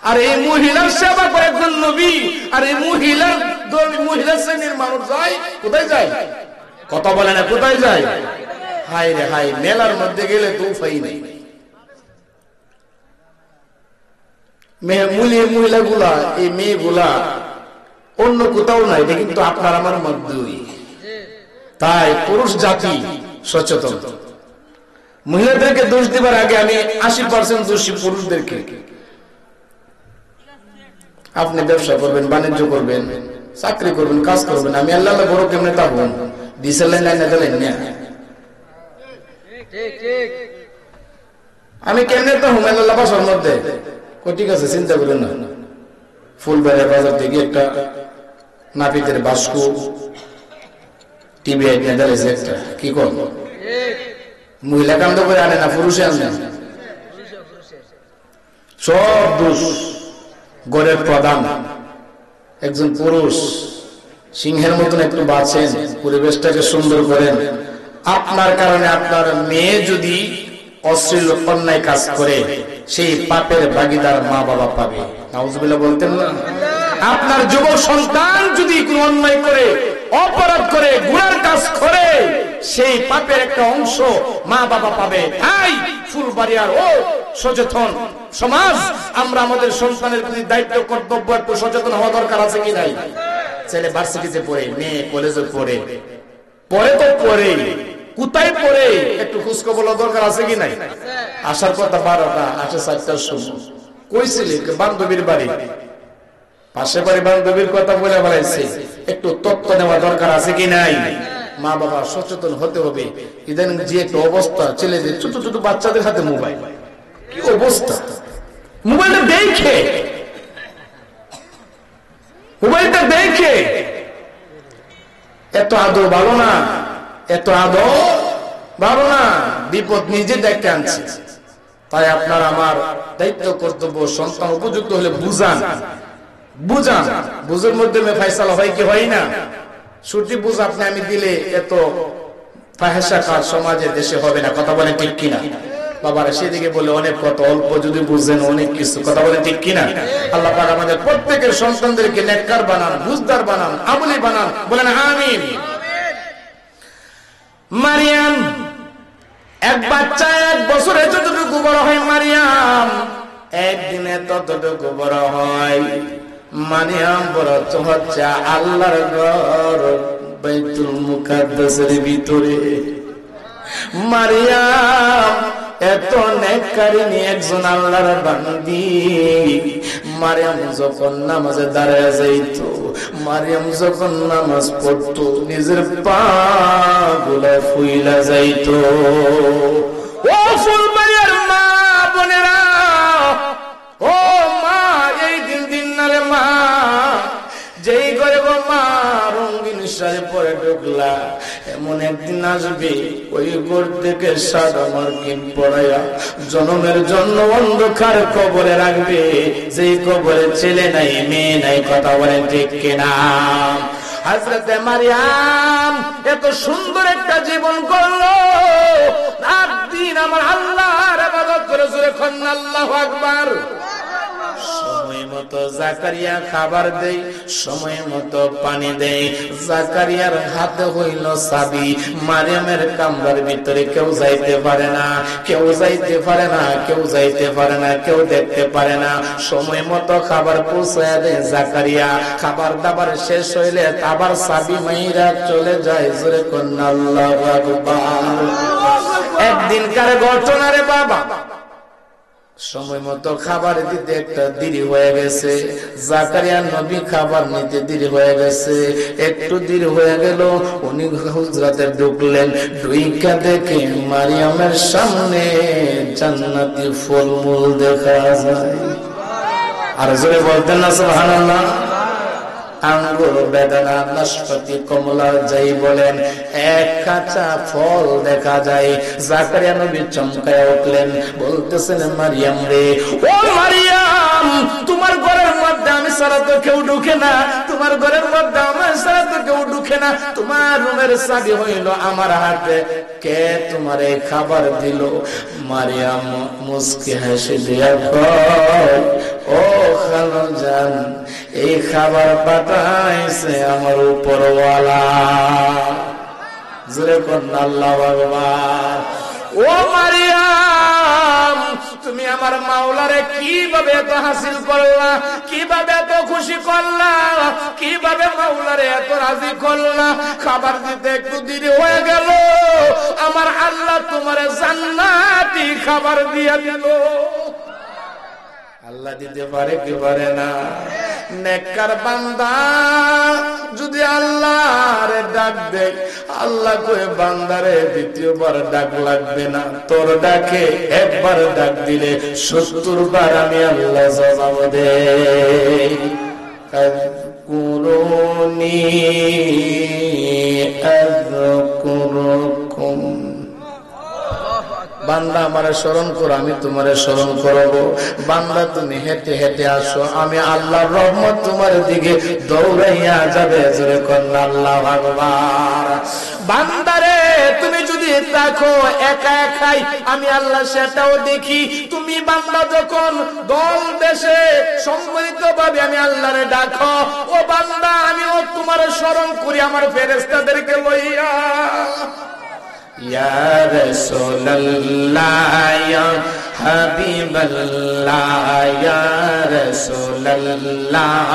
আর এই মহিলার সেবা করে একজন নবী। আর এই মহিলা শ্রেণীর মানুষ যায় কোথায়? যায় কথা বলে না, কোথায় যায়? হাই রে হাই, মেলার মধ্যে গেলে তো উপায় নেই। মহিলাগুলা, এই মেয়েগুলা অন্য কোথাও নাই, এটা কিন্তু আপনার আমার মধ্যেই। তাই পুরুষ জাতি সচেতন। মহিলাদেরকে দোষ দিবার আগে আমি 80% দোষী পুরুষদেরকে। আপনি ব্যবসা করবেন, বাণিজ্য করবেন, চাকরি করবেন, কাজ করবেন, আমি আল্লাহ বড় কেমনে তা হন ডিসেল লাইনে দিলেন না, আমি কেমনে তো হুম আল্লাহ বাসার মধ্যে। ঠিক আছে, চিন্তা করেন না। ফুলবাড়ির বাজার থেকে একটা নাপিতের বাস্ক টিভি আইনে দাঁড়িয়েছে একটা, কি কর মহিলা কান্দ করে আনে না, পুরুষে আনে। সব দোষ গড়ের প্রধান একজন পুরুষ। সিংহের মতন একটু বাঁচেন, পরিবেশটাকে সুন্দর করেন। আপনার কারণে আপনার মেয়ে যদি অশ্লীল অন্যায় কাজ করে, সেই পাপের ভাগীদার মা বাবা পাবে। নাউজুবিল্লাহ বলতেন না? আপনার যুব সন্তান যদি কোনো অন্যায় করে, অপরাধ করে, গুনার কাজ করে, সেই পাপের একটা অংশ মা বাবা পাবে। তাই ফুলবাড়িয়ার ও সচেতন সমাজ, আমরা আমাদের সন্তানের প্রতি দায়িত্ব, কর্তব্য একটু সচেতন হওয়া দরকার আছে কি নাই? ছেলে ভার্সিটিতে পড়ে, মেয়ে কলেজে পড়ে, পড়ে তো পড়ে, কোথায় পড়ে একটু খোঁজখবর দরকার আছে কি নাই? আসার কথা 12টা, আসে 4টার সময়। কইছিলি বান্ধবীর বাড়ি, পাশে বাড়ি বান্ধবীর কথা বলে বলাইছে, একটু তত্ত্ব নেওয়া দরকার আছে কি নাই? মা বাবা সচেতন হতে হবে। ইদানিং যে একটা অবস্থা, ছেলেদের ছোট ছোট বাচ্চাদের হাতে মোবাইল, কি অবস্থা! মোবাইলটা দেখে এত আদর ভালো না, এত আদর ভালো না, বিপদ নিজে দেখে আনছে। তাই আপনার আমার দায়িত্ব, কর্তব্য, সন্তান উপযুক্ত হলে বুঝান। বুঝের মধ্যে ফায়সালা হয় কি হয় না? ছুটি বুঝ আপনি আমি দিলে এত ফাহেসা কাজ সমাজে দেশে হবে না। কথা বলে ঠিক কিনা? বাবারা সেদিকে বলে অনেক কথা, অল্প যদি বুঝেন অনেক কিছু। কথা বলে ঠিক কিনা? আল্লাহ পাক আমাদের প্রত্যেকের সন্তানদেরকে নেককার বানান, বুঝদার বানান, আমলি বানান। বলেন আমিন। মারিয়াম এক বাচ্চা 1 বছরে যতটুকু বড় হয়, মারিয়াম একদিনে ততটুকু বড় হয়। মারিয়াম বড় তো হচ্ছে আল্লাহর ঘর বাইতুল মুকাদ্দাসের ভিতরে। মারিয়াম এত নেককারিনী একজন আল্লাহর বান্দি। মারিয়াম যখন নামাজে দাঁড়ায় যাইতো, মারিয়াম যখন নামাজ পড়তো, নিজের পা গুলা ফুইলা যাইতো। ও ফুলবাড়িয়ার মা বোনেরা, ও মা, এই দিন নালে মা, যেই ঘরে গো মা রঙিন শাড়ি পরে ঢুকলা, এমন একদিন আসবে ওই ঘর থেকে সাদা মার্কিন পড়াইয়া জন্মের জন্য অন্ধকার কবরে রাখবে, যেই কবরে ছেলে নাই, মেয়ে নাই। কথা বলেন ঠিক কিনা? হযরতে মারিয়াম এত সুন্দর একটা জীবন করলো, রাত দিন আমার আল্লাহর ইবাদত করে। জোরে আল্লাহু আকবার। সময় মতো জাকারিয়া খাবার দেই, সময় মতো পানি দেই। জাকারিয়ার হাতে হইল চাবি, মারিয়ামের কামরার ভিতরে কেউ যাইতে পারে না, কেউ যাইতে পারে না, কেউ যাইতে পারে না, কেউ দেখতে পারে না। সময় মতো খাবার পৌঁছায় দেয় জাকারিয়া। খাবার দাবার শেষ হইলে আবার চাবি মাইরা চলে যায়। জোরে কন্যা আল্লাহু আকবার। একদিনকার ঘটনা রে বাবা, সময় মতো খাবার দিতে একটা দেরি হয়ে গেছে। জাকারিয়া নবী খাবার নিতে দেরি হয়ে গেছে, একটু দেরি হয়ে গেল। উনি হুজরাতে ঢুকলেন, ঢুইকা দেখে মারিয়ামের সামনে জান্নাতি ফলমূল দেখা যায়। আর জোরে বলতেন না সুবহানাল্লাহ। আঙ্গুর, বেদানা, নাশপাতি, কমলা যাই বলেন, এক কাঁচা ফল দেখা যায়। জাকারিয়া নবী চমকায় উঠলেন, বলতেছেন মারিয়াম রে, ও মারিয়াম, তোমার ঘরের মধ্যে আমি ছাড়া তো কেউ ঢুকে না, তোমার ঘরের মধ্যে আমার ছাড়া তো কেউ ঢুকে না। তোমার রুমের চাবি হইল আমার হাতে, কে তোমার এই খাবার দিল? মারিয়াম মুস্কি হাসি দিয়া কয়, ও খালাজান, এই খাবার পাঠাইছে আমার উপরওয়ালা। জোরে কন্যা আল্লাহু আকবার। ও মারিয়াম, তুমি আমার মাওলারে কিভাবে এত হাসিল করলা, কিভাবে এত খুশি করলা, কিভাবে মাওলারে এত রাজি করলা? খাবার দিতে একটু দেরি হয়ে গেল, আমার আল্লাহ তোমারে জান্নাতি খাবার দিয়ে দিল। আল্লাহ দিতে পারে কি পারে না? নেককার বান্দা যদি আল্লাহরে ডাক দেয়, আল্লাহ কয়ে বান্দারে দ্বিতীয়বার ডাক লাগবে না, তোর ডাকে একবার ডাক দিলে 70 বার আমি আল্লাহ জবাব দেই। কুরুনি আযকুরুকুম, বান্দা আমারে স্মরণ করো, আমি তোমারে স্মরণ করব। বান্দা তুমি হেঁটে হেঁটে আসো, আমি আল্লাহর রহমত তোমার দিকে দৌড়াইয়া যাবে। জোরে কন্যা আল্লাহু আকবার। বান্দারে তুমি যদি দেখো একা একাই, আমি আল্লাহ সেটাও দেখি। তুমি বান্দা যখন দল দেশে সম্মিলিত ভাবে আমি আল্লাহরে ডাকো, ও বান্দা আমিও তোমারে স্মরণ করি আমার ফেরেশতাদেরকে লইয়া। ইয়া রাসূলুল্লাহ, ইয়া হাবিবাল্লাহ, ইয়া রাসূলুল্লাহ,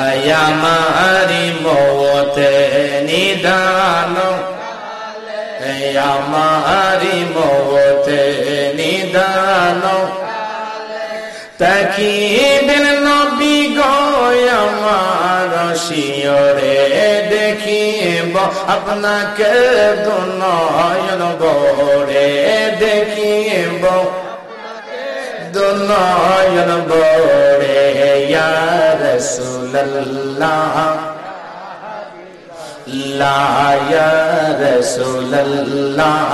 আয়া মারি মওতে নিদান, আয়া মারি মওতে নিদান, তাকিবেন নবী গো আমার শিয়রে দেখিব আপনাকে দুনয়ন ভরে, দেখিব দুনয়ন ভরে। ইয়া রাসূলুল্লাহ, লা ইয়া রাসূলুল্লাহ,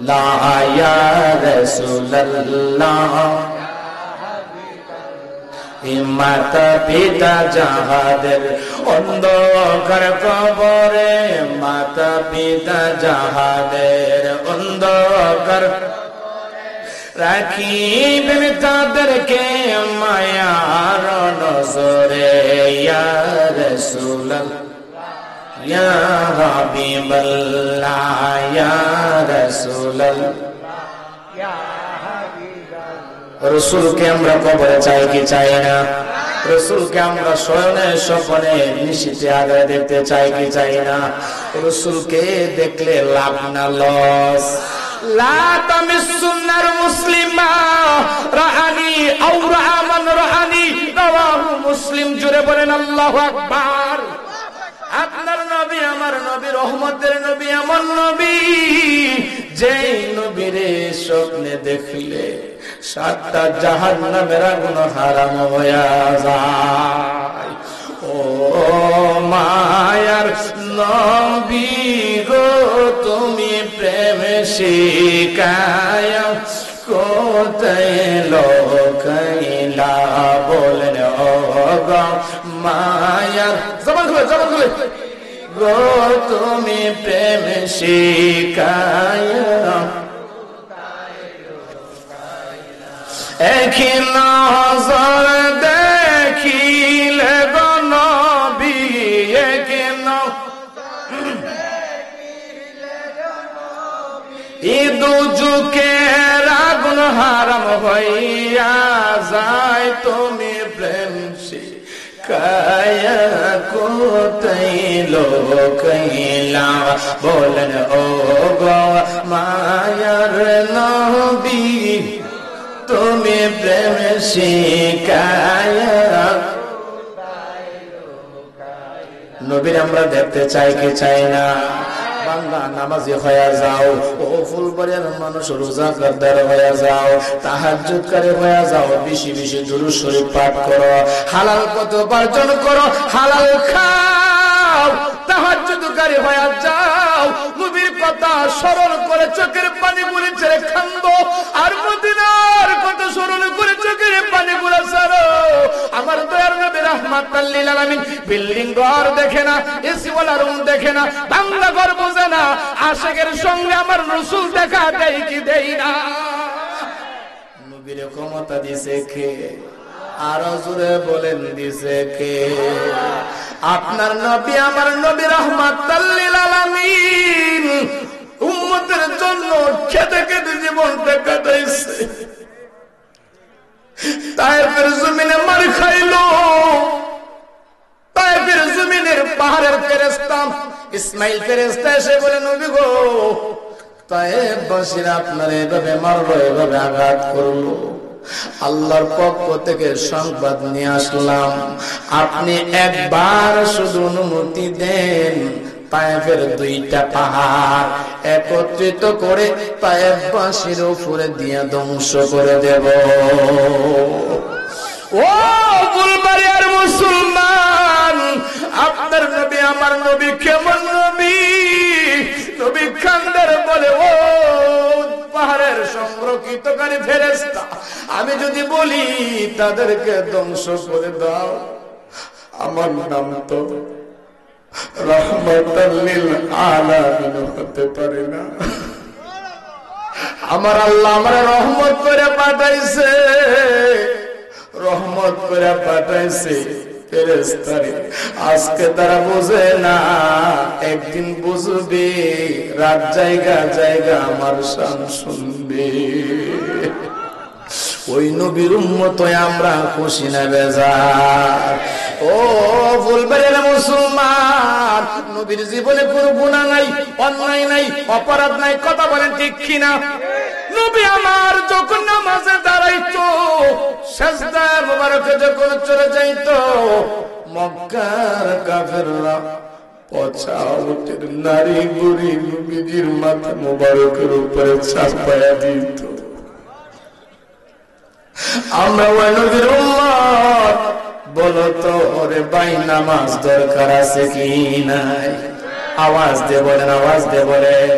লা ইয়া রাসূলুল্লাহ। মাতা পিতা যাহাদের অন্ধকার কবরে, মাতা পিতা যাহাদের অন্ধকার, রাখিবেন তাদেরকে মায়ার নজরে। ইয়া রাসূলুল্লাহ, ইয়া হাবিবাল্লাহ, ইয়া রাসূলুল্লাহ। রাসূলকে আমরা কবরে চাই কি চাই না? রাসূলকে আমরা শয়নে স্বপ্নে নিশিতে আগে দেখতে চাই কি চাই না? রাসূলকে দেখলে লাভ না লস? লা তামিসুন্নার মুসলিমা রাআনি আও রাআ মান রাআনি, রাওয়াহু মুসলিম। জোরে বলেন আল্লাহু আকবার। আপনার নবী আমার নবী, রহমতের নবী, আমার নবী, যেই নবীরে স্বপ্নে দেখলে 7টা জাহান্নামের আগুন হারাম হয়ে যায়। ও মায়ার নবী গো, তুমি প্রেম শিখায়া কোথায় লোকাইলা? বলেন ও গো মায়ার, জবান খুলে জবান খুলে, গো তুমি প্রেম শিখায়া একই নজর দেখিলে গো নবী, একই ঈদু যুগের আগুন হারাম হইয়া যায়, তুমি প্রেম শিখায়া কোথায় লোকাইলা। বলেন ও গো মায়ার নবী, তুমি প্রেম শিখায়া। নবীর আমরা দেখতে চাই কি চাই না? বান্দা নামাজি হয়ে যাও, ও ফুলবাড়িয়ার মানুষ রোজাদার হয়ে যাও, তাহাজ্জুদকারী হয়ে যাও, বেশি বেশি দুরূদ শরীফ পাঠ করো, হালাল পথে উপার্জন করো, হালাল খাও, তাহাজ্জুদকারী হয়ে যাও, নবীর কথা স্মরণ করে চোখের পানিগুলি ছেড়ে কান্দো, আর মদিনার কথা স্মরণ করে চোখের পানিগুলো ছাড়ো। আমার দয়ার নবী রাহমাতাল লিল আলামিন বিল্ডিং ঘর দেখে না, এসি ওয়ালা রুম দেখে না, বাংলা ঘর বোঝে না, আশিকের সঙ্গে আমার রাসূল দেখা দেয় কি দেই না? নবীর ক্ষমতা দিছে কে? আর জোরে বলেন দিছে কে? আপনার নবী, আমার নবী রাহমাতাল লিল আলামিন উম্মতের জন্য খেতে খেতে জীবনটা কাটাইছে। তায়েফের জমিনে মার খাইলো, তায়েফের জমিনের পাহাড়ের ফেরেশতা ইসমাইল ফেরেশতা এসে বলে, নবী গো, তায়েফবাসীরা আপনার এভাবে মারলো, এভাবে আঘাত করলো, আল্লাহর পক্ষ থেকে সংবাদ নিয়ে আসলাম, আপনি একবার শুধু অনুমতি দেন, তায়েফের দুইটা পাহাড় একত্রিত করে তায়েফবাসীর উপরে দিয়ে ধ্বংস করে দেব। ও ফুলবাড়িয়ার মুসলমান, আপনার নবী, আমার নবী কেমন নবী? নবী কান্দার বলে, ও পাহাড়ের সংরক্ষিতকারী ফেরেশতা, আমি যদি বলি তাদেরকে ধ্বংস করে দাও, আমার নাম তো রাহমাতাল লিল আলামিন হতে পারে না। আমার আল্লাহ আমার রহমত করে পাঠাইছে, রহমত করে পাঠাইছে ফেরেশতারে। আজকে তারা বোঝে না, একদিন বুঝবে, রাত জায়গা জায়গা আমার শান শুনবে। ওই নবীর উম্মত আমরা খুশি না বেজার? ও ফুলবাড়িয়ার মুসলমান, নবীর জীবনে কোনো গুনাহ নাই, অন্যায় নাই, অপরাধ নাই, কথা বলেন ঠিক কিনা? নবী আমার যখন নামাজে দাঁড়াইতো, সিজদা মুবারকে যখন চলে যাইতো, মক্কার কাফেররা পচা উটের নারী বুড়ি নবীজির মাথা মুবারকের উপরে চাপায়া দিত। আমরা ওই নবীর উম্মত, বলো তো ওরে ভাই, নামাজ দরকার আছে কি নাই? আওয়াজ দে বলেন, আওয়াজ দে বলেন।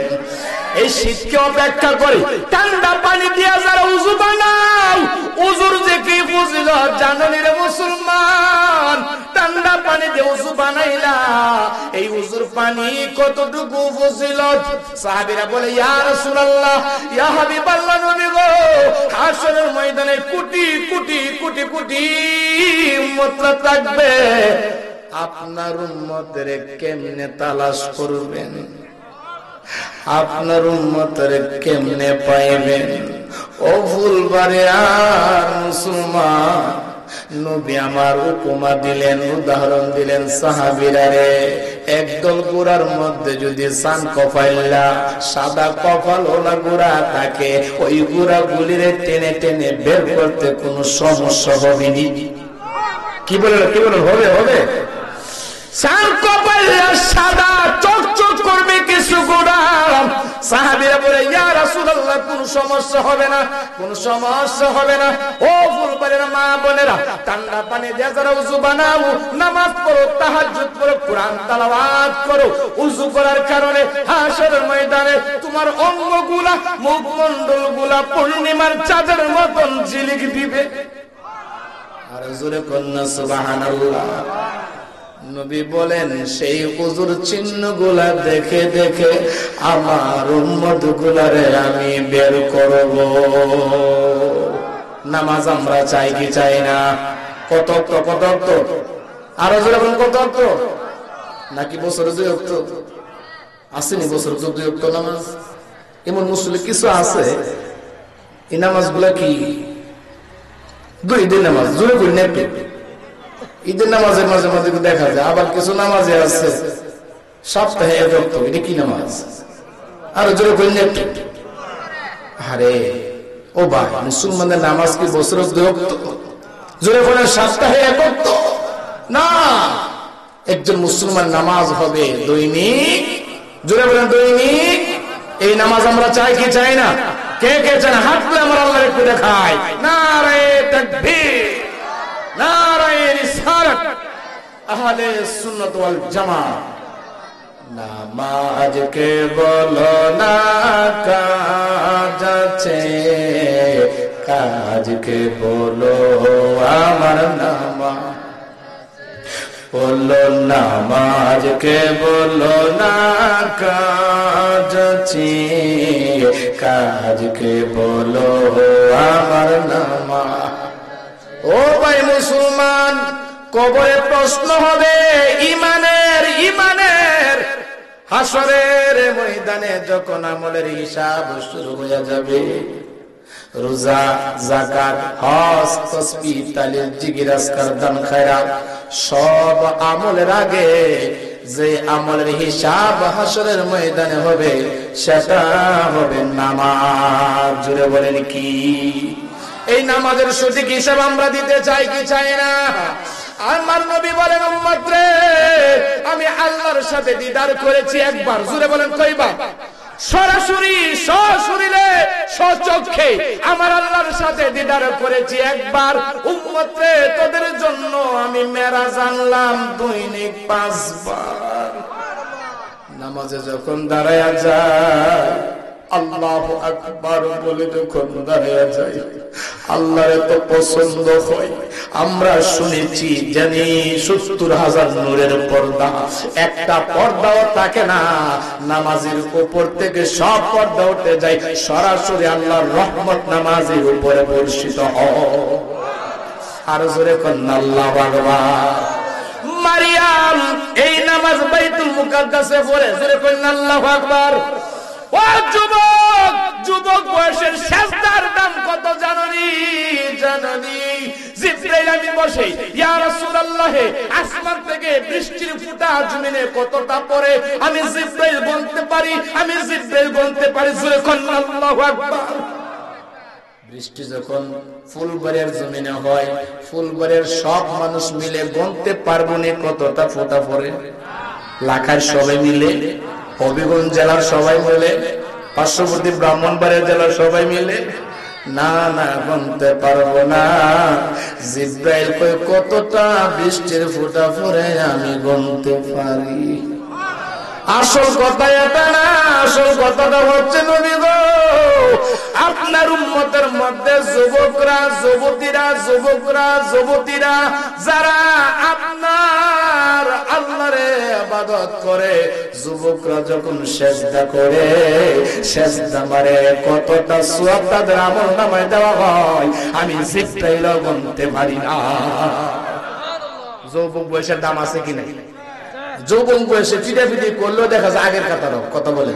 এই শীতকে অপেক্ষা করে ঠান্ডা পানি দিয়া যারা উযু বানাও, উযুর যে কি ফজিলত জানেন রে মুসলমান? ঠান্ডা পানি দিয়ে উযু বানাইলা, এই উযুর পানি কতটুকু ফজিলত? সাহাবীরা বলে, ইয়া রাসূলুল্লাহ, ইয়া হাবিবাল্লাহ, নবী গো, হাশরের ময়দানে কোটি কোটি কোটি কোটি উম্মত থাকবে, আপনার উম্মতের কেমনে তালাশ করবেন? আপনার উম্মতের কেমনে পাইবেন? ও ফুলবাড়িয়ার মুসলমান, নবী আমার উপমা দিলেন, উদাহরণ দিলেন। সাহাবীরা রে, একদল গোড়ার মধ্যে যদি সান কপাইলা সাদা কপাল ওলা গোড়া থাকে, ওই গোড়া গুলিরে টেনে টেনে বের করতে কোনো সমস্যা হবে নি? কি বলেন, কি বলেন? হবে, হবে। সান কপাইলা সাদা চকচক করবে কিছু গোড়া। সাহাবীরা বলে, ইয়া রাসূলুল্লাহ, কোন সমস্যা হবে না, কোন সমস্যা হবে না। ও ফুলবাড়ির মা বোনেরা, ঠান্ডা পানি দিয়ে যারা উযু বানাও, নামাজ পড়ো, তাহাজ্জুদ পড়ো, কোরআন তেলাওয়াত করো, উযু করার কারণে হাশরের ময়দানে তোমার অঙ্গগুলা, মুখমণ্ডলগুলা পূর্ণিমার চাঁদের মতন ঝিলিক দিবে। আর জোরে কন্যা সুবহানাল্লাহ। নবী বলেন, সেই উযুর চিহ্ন গুলা দেখে দেখে আমার উম্মত গুলারে আমি বের করব। নামাজ আমরা চাই কি চাই না? কত অক্ত? কত অক্ত? আরো জোরে বলুন, কত অক্ত? নাকি বছরে 2 অক্ত? আসেনি বছরে 2 অক্ত নামাজ? এমন মুসলিম কিছু আছে এই নামাজ গুলা কি 2 ঈদের নামাজ, জোরে বলি না একটু। ঈদের নামাজের মাঝে মাঝে দেখা যায়, আবার কিছু নামাজে আছে সপ্তাহে 1 অক্ত। এটা কি নামাজ? আরো জোরে বলি না একটু। আরে ও ভাই, মুসলমানদের নামাজ কি বছরে 2 অক্ত? জোরে বলেন, সপ্তাহে 1 অক্ত না। একজন মুসলমান নামাজ হবে দৈনিক। জোরে বলেন, দৈনিক। এই নামাজ আমরা চাই কি চাই না? কে কে চাই না? হাত তুলে আমার আল্লাহর একটু দেখায়। নারে তাকবীর, নারে রিসালাত, আহলে সুন্নাত ওয়াল জামাত। নামাজ কে বলো না কাজ আছে, কাজ কে বলো আমার নামাজ। বলো নামাজ কে বলো না কাজ আছে, কাজ কে বলো আমার নামাজ। ও ভাই মুসলমান, কবরে প্রশ্ন হবে ইমানের, ইমানের। হাসরের ময়দানে যখন আমলের হিসাব শুরু হয়ে যাবে, রোজা, যাকাত, হজ, তাসবিহ, তাহলিল, জিকির, আজকার, দান, খায়রাত সব আমলের আগে যে আমলের হিসাব হাসরের ময়দানে হবে, সেটা হবে নামাজ। জুড়ে বলেন কি? এই নামাজের সঠিক হিসাব আমরা দিতে চাই কি চাই না? আমার নবী বলেন, উম্মত রে, আমি আল্লাহর সাথে দিদার করেছি একবার। জুড়ে বলেন, কয়বার? সরাসরি, সশরীরে, সচক্ষে আমার আল্লাহর সাথে দিদার করেছি একবার। উম্মত রে, তোদের জন্য আমি মেরাজ আনলাম দৈনিক 5 বার। নামাজে যখন দাঁড়ায়া যায়, আল্লাহু আকবার বলে যখন দাঁড়ায়া যায়, আল্লাহর এত পছন্দ হয়। আমরা শুনেছি, জানি 70,000 নূরের পর্দা, একটা পর্দাও থাকে না। নামাজের উপর থেকে সব পর্দা উঠে যায়, সরাসরি আল্লাহর রহমত নামাজের উপরে বর্ষিত হয়। আর জোরে কোন আল্লাহু আকবার। মারিয়াম এই নামাজ বাইতুল মুকাদ্দাসে পড়ে, জোরে কোন আল্লাহু আকবার। ও যুবক, যুবক বয়সের সেজদার দাম কত জানোনি? জানোনি? জিবরাইল আমি বসে, ইয়া রাসূলুল্লাহ, আসমান থেকে বৃষ্টির ফোঁটা জমিনে কতটা পড়ে আমি জিবরাইল বলতে পারি, আমি জিবরাইল বলতে পারি। জোরে কোন আল্লাহু আকবার। বৃষ্টি যখন ফুলবাড়ির জমিনে হয়, ফুলবাড়ির সব মানুষ মিলে গুনতে পারবো না কতটা ফোঁটা পড়ে। লাখার সবাই মিলে, হবিগঞ্জ জেলার সবাই মিলে, পার্শ্ববর্তী ব্রাহ্মণবাড়িয়া জেলার সবাই মিলে, না না গুনতে পারবো না। জিবরাইল কই কতটা বৃষ্টির ফোঁটা পড়ে আমি গুনতে পারি। আসল কথা এটা না, আসল কথাটা হচ্ছে নবী গো, আপনার উম্মতের মধ্যে যুবকরা, যুবতীরা, যুবকরা, যুবতীরা যারা আপনার আল্লাহর ইবাদত করে, যুবকরা যখন সিজদা করে, সিজদা মারে কতটা সওয়াব তাদের আমলনামায় দেওয়া হয় আমি জিবরাইল গুনতে পারি না। যুবক বয়সের দাম আছে কি নাই? যৌবন বয়সে পিটাপিটি করলেও দেখা যায় আগের কাতারও। কথা বলে,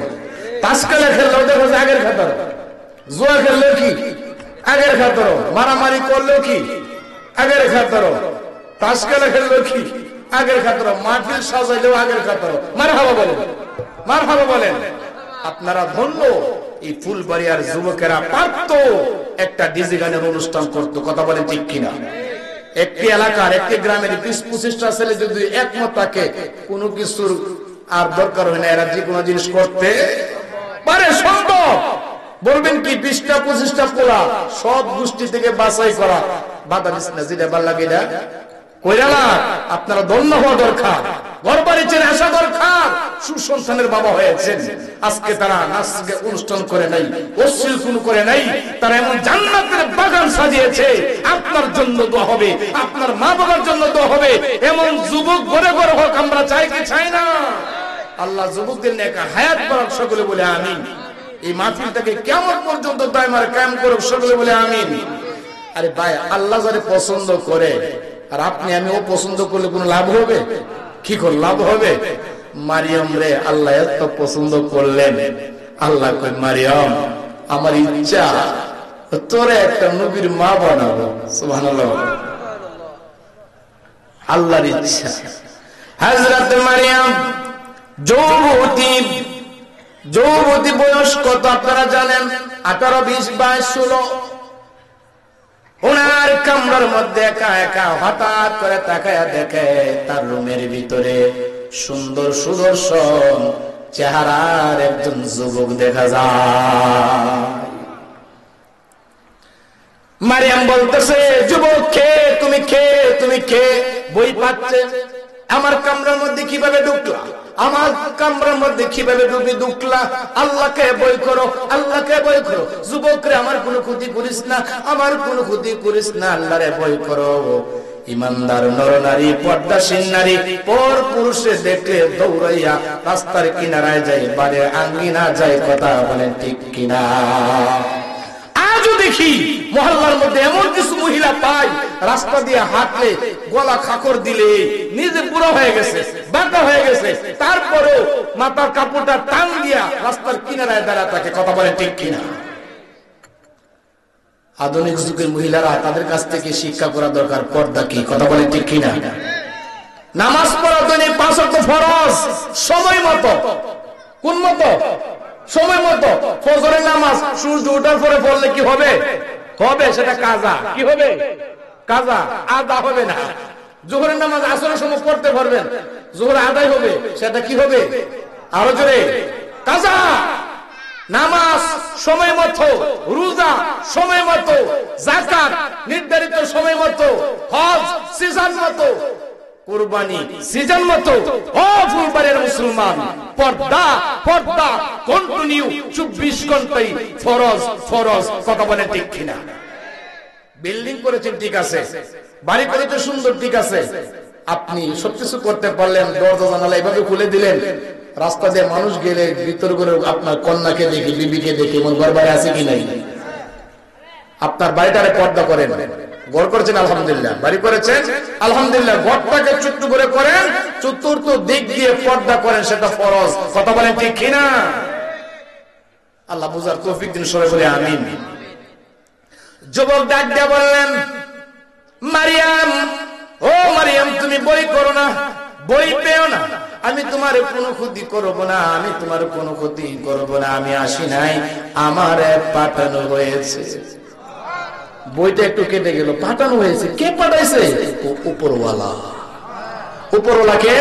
তাস খেলা খেললেও দেখা যায় আগের খাতারও, জুয়া খেললেও কি আগের খাতারও, মারামারি করলেও কি আগের খাতারও, তাস খেলা খেললেও কি আগের খাতারও, মাহফিল সাজাইলেও আগের খাতারও। মারহাবা বলেন, মারহাবা বলেন। আপনারা ধন্য, এই ফুলবাড়িয়ার যুবকেরা পারত একটা ডিজে গানের অনুষ্ঠান করতো। কথা বলেন ঠিক কিনা? একটি এলাকার, একটি গ্রামের 20-25টা ছেলে যদি একমত থাকে, কোনো কিছুর আর দরকার হয় না, এরা যে কোনো জিনিস করতে পারে, সম্ভব। বলবেন কি 20টা-25টা পোলা সব গোষ্ঠী থেকে বাছাই করা, বাধা দিস না, যেটা ভাল লাগে না কইরালা। আপনারা ধন্য হওয়া দরকার, ঘর বাড়ি ছেড়ে আসা দরকার। সুসন্তানের বাবা হয়েছেন, আজকে তারা নাচকে অনুষ্ঠান করে নাই, অশ্লীল কোনো করে নাই, তারা এমন জান্নাতের বাগান সাজিয়েছে। আপনার জন্য দোয়া হবে, আপনার মা বাবার জন্য দোয়া হবে। এমন যুবক ঘরে ঘরে হোক, আমরা চাই কি চাই না? আল্লাহ যুবকদের নেকা হায়াত বাড়াক, সকলে বলে আমিন। এই মাহফিলটাকে কিয়ামত পর্যন্ত দায়মার কায়েম করুক, সকলে বলে আমিন। আরে ভাই, আল্লাহ যারে পছন্দ করে আর আপনি আমি ও পছন্দ করলে কোনো লাভ হবে? কি করে লাভ হবে? মারিয়াম রে আল্লাহ এত পছন্দ করলেন, আল্লাহ কই মারিয়াম আমার ইচ্ছা তোরে একটা নবীর মা বানাবো। সুবহানাল্লাহ, আল্লাহর ইচ্ছা। হযরত মারিয়াম যৌবতী বয়স কত আপনারা জানেন? 18, 20, 22, 16। ওনার কামরার মধ্যে একা একা হঠাৎ করে তাকায়া দেখে তার রুমের ভিতরে সুন্দর সুদর্শন চেহারার একজন যুবক দেখা যায়। মারিয়াম বলতেছে, যুবক কে তুমি? তুমি কে? বই পাচ্ছে। আমার কামরার মধ্যে কিভাবে ঢুকলা? আমার কামরার মধ্যে কিভাবে ঢুকলা? আল্লাহকে বই করো, আল্লাহকে বই করো। যুবক রে আমার কোনো ক্ষতি করিস না, আমার কোনো ক্ষতি করিস না, আল্লাহরে বই করো। ইমানদার নরনারী, পর্দাশীল নারী পর পুরুষে দেখলে দৌড়াইয়া রাস্তার কিনারায় যায়, বাড়ির আঙ্গিনা যায়। কথা বলেন ঠিক কিনা? আজও দেখি মহল্লার মধ্যে এমন কিছু মহিলা পাই, রাস্তা দিয়ে হাঁটলে গলা খাকড় দিলে নিজে বুড়ো হয়ে গেছে, বাঁকা হয়ে গেছে, তারপরেও মাথার কাপড়টা টান দিয়া রাস্তার কিনারায় দাঁড়ায় থাকে। কথা বলেন ঠিক কিনা? আধুনিক যুগের মহিলারা, তাদের কাছ থেকে শিক্ষা করা দরকার পর্দা কি। কথা বলেন ঠিক কিনা? নামাজ পড়া দৈনিক 5 ওয়াক্ত ফরজ সময় মতো। কোন মতো? সময় মতো। ফজরের নামাজ সূর্য ওঠার পরে পড়লে কি হবে? সেটা কাজা। কি হবে? কাজা, আদা হবে না। যোহরের নামাজ আসরের সময় পড়তে পারবেন, যোহর আদায় হবে, সেটা কি হবে? আরো জোরে, কাজা। নামাজ সময় মতো, রোজা সময় মতো, যাকাত নির্ধারিত সময় মতো, হজ সিজন মতো, কুরবানি সিজন মতো। ও ফুলবাড়ির মুসলমান, পর্দা কন্টিনিউ 24 ঘন্টাই ফরজ। কথা বলে ঠিক কিনা? বিল্ডিং করেছেন ঠিক আছে, বাড়ি করেছেন সুন্দর ঠিক আছে, আপনি সবকিছু করতে পারলেন, দরজা জানালা এভাবে খুলে দিলেন, রাস্তা দিয়ে মানুষ গেলে ভিতর করে আপনার কন্যাকে দেখি, বিবিকে দেখি, মন বাড়ি আছে কি নাই? আপনার বাড়িটারে পর্দা করেন। ঘর করেছেন আলহামদুলিল্লাহ, বাড়ি করেছেন আলহামদুলিল্লাহ, ঘরটাকে ছোট্ট করে করেন, চতুর্থ দিক দিয়ে পর্দা করেন, সেটা ফরজ। কথা বলেন ঠিক কিনা? আল্লাহ বুঝার তৌফিক দিন, সবাই বলে আমিন। যুবক ডাক দিয়া বললেন, মারিয়াম, ও মারিয়াম, তুমি বই করো না, বই পেও না, আমি তোমার কোনো ক্ষতি করবো না, আমি তোমার কোনো ক্ষতি করবো না, আমি আসি নাই, আমার পাঠানো হয়েছে। বইটা একটু কেটে গেল, পাঠানো হয়েছে। কে পাঠাইছে? উপরওয়ালা। উপরওয়ালা কে?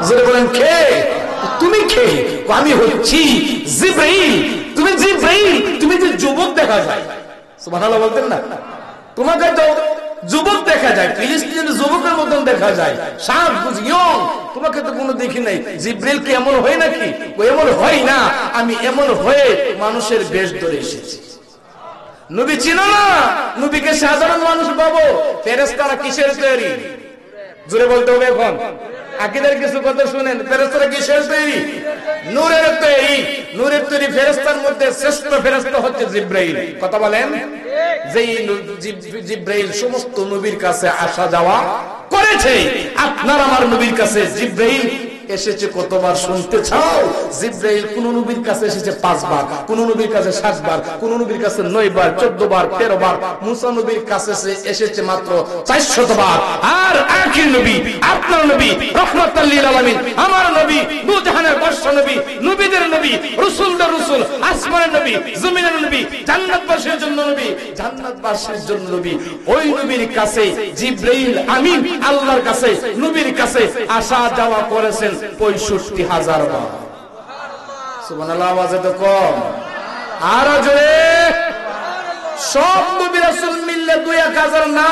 জোরে বলেন কে? তুমি কে? আমি হচ্ছি জিবরাইল। তুমি জিবরাইল, তুমি যে যুবক দেখা যায়। সুবহানাল্লাহ বলতেন না? তোমাকে তো যুবক দেখা যায়, ফিলিস্তিনের যুবকের মতন দেখা যায়, সাত ইয়ং। তোমাকে তো কোনো দেখি নাই। জিবরাইল কি এমন হয় নাকি? ও এমন হয় না, আমি এমন হয়ে মানুষের বেশ ধরে এসেছি। নবী চিনো না? নবীকে সাধারণ মানুষ পাবো। ফেরেশতারা কিসের তৈরি? জোরে বলতে হবে এখন। আকীদার কিছু কথা শুনেন। ফেরেশতারা কিসের তৈরি? নূরের তৈরি। নূরের তৈরি ফেরেশতার মধ্যে শ্রেষ্ঠ ফেরেশতা হচ্ছে জিবরাইল। কথা বলেন। যেই জিবরাইল সমস্ত নবীর কাছে আসা যাওয়া করেছে, আপনার আমার নবীর কাছে জিবরাইল এসেছে কতবার শুনতে চাও? জিবরাইল কোন নবীর কাছে এসেছে 5 বার, কোন নবীর কাছে 7 বার, কোন নবীর কাছে 9 বার, 14 বার, 13 বার। মুসা নবীর কাছে এসেছে মাত্র 400 বার। আর আখির নবী, আপনার নবী, রহমাতুল লিল আলামিন, আমার নবী, দুজাহানের বর্ষ নবী, নবীদের নবী, রাসূলদের রাসূল, আসমানের নবী, জমিনের নবী, জান্নাতবাসীর জন্য নবী, জান্নাতবাসীর জন্য নবী। ওই নবীর কাছে জিবরাইল আমিন আল্লাহর কাছে, নবীর কাছে আসা যাওয়া করেছেন 65,000 বার। সুবহানাল্লাহ। আওয়াজে তো কম, আর জোরে। সব নবী রাসূল মিললে 2-1000 না,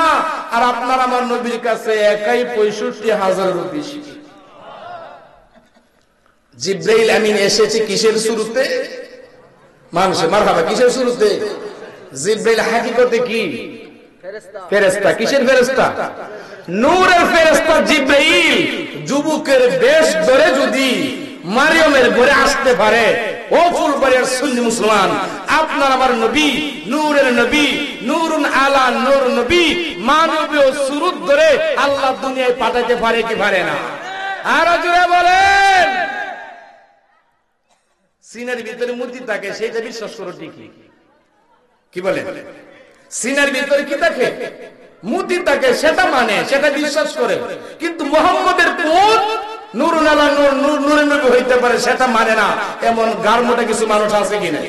আর আপনার আমার নবীর কাছে একাই 65,000 বেশি। জিবরাইল আমিন এসেছে কিসের শুরুতে? মানুষের। মারহাবা। কিসের শুরুতে? জিবরাইল হাকিকতে কি? ফেরেশতা। কিসের ফেরেশতা? নূরের ফেরেশতা জিবরাইল। যুবকের বেশ ধরে যদি মারিয়ামের ঘরে আসতে পারে। ও ফুলবাড়িয়ার সুন্নি মুসলমান, আপনার আমার নবী, নূরের নবী, নূরুন আলা নূর নবী, মানবীয় সুরত ধরে আল্লাহ দুনিয়ায় পাঠাতে পারে কি পারে না? আর জোরে বলেন। সিনার ভিতরে মূর্তি থাকে, সেটা বিশ্বাস করো ঠিকই। কি বলেন? সিনার ভিতরে কি থাকে? মূর্তি থাকে, সেটা মানে, সেটা বিশ্বাস করে। কিন্তু মুহাম্মদের কোন নূরুন আলা নূর, নূরের নবী হইতে পারে সেটা মানে না, এমন গারমোটা কিছু মানুষ আছে কি নাই?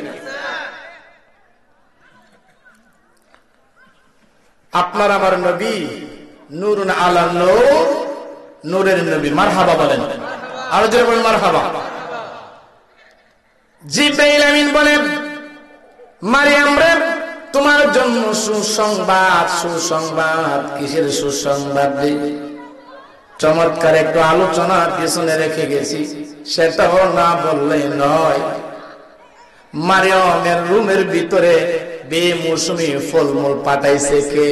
আপনার আমার নবী নূরুন আলা নূর, নূরের নবী। মারহাবা বলেন, আরো জোরে বলেন মারহাবা। জিবরাইল আমিন বলেন, মারিয়াম রে, তোমার জন্য সুসংবাদ। সুসংবাদ কিসের সুসংবাদ? চমৎকার একটু আলোচনার পিছনে রেখে গেছি, সেটাও না বললে নয়। মারিয়ামের রুমের ভিতরে বেমৌসুমী ফলমূল পাঠাইছে কে?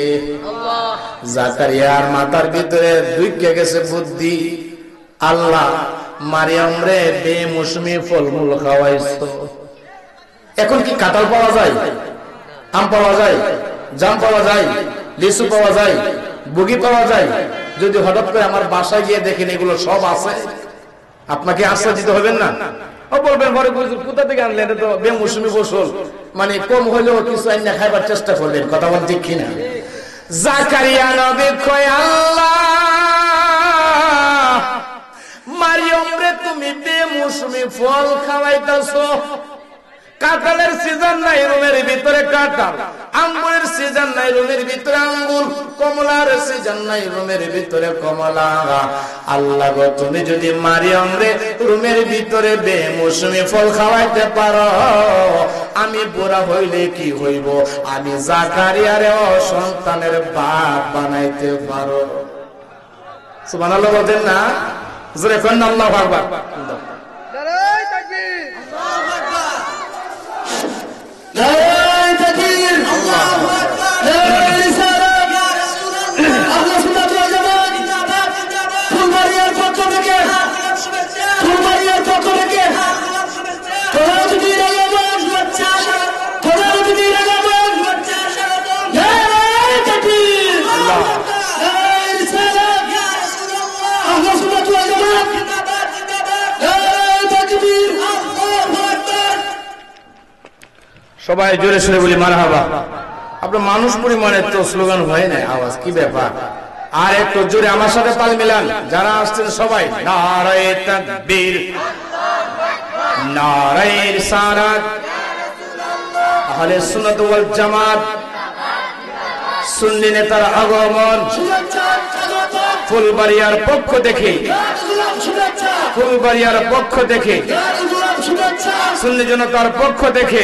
জাকারিয়ার মাথার ভিতরে ঢুকে গেছে বুদ্ধি, আল্লাহ মারিয়াম রে বেমৌসুমী ফলমূল খাওয়াইছো। এখন কি কাঁঠাল পাওয়া যায়, আম পাওয়া যায়, জাম পাওয়া যায়, লিচু পাওয়া যায়, বুগি পাওয়া যায়? যদি হঠাৎ করে আমার বাসায় গিয়ে দেখেন এগুলো সব আছে, আপনাকে আশ্বাস দিতে হবেন না? ও বলবেন ঘরে কোথা থেকে আনলেন? এটা তো বেমৌসুমী ফসল, মানে কম হলেও কিছু আইন খাইবার চেষ্টা করলেন। কথা বল ঠিক কিনা? জাকারিয়া নবী কয়, আল্লাহ মারিয়াম রে তুমি বেমৌসুমী ফল খাওয়াইতাছো। কাঁঠালের সিজন নাই রুমের ভিতরে কাঁঠাল, আঙ্গুরের সিজন নাই রুমের ভিতরে আঙ্গুর, কমলার সিজন নাই রুমের ভিতরে কমলা। আল্লাহ গো, তুমি যদি মারিয়াম রে রুমের ভিতরে বেমৌসুমী ফল খাওয়াইতে পারো, আমি বুড়া হইলে কি হইব? আমি জাকারিয়ারে সন্তানের বাপ বানাইতে পারো। সুবহানাল্লাহ বলেন না? জোরে কোন আল্লাহু আকবার। সবাই জোরে শুনে বলি মারহাবা। আপনার মানুষ পরিমাণে তো স্লোগান হয় না, আওয়াজ কি ব্যাপার? আর একটু জোরে আমার সাথে তাল মিলান যারা আসছেন সবাই। নারায়ে তাকবীর, নারায়ে রিসালাত, আহলে সুন্নাত ওয়াল জামাত, সুন্নি নেতার আগমন, ফুলবাড়িয়ার পক্ষ থেকে, ফুলবাড়িয়ার পক্ষ থেকে, সুন্নি জনতার পক্ষ থেকে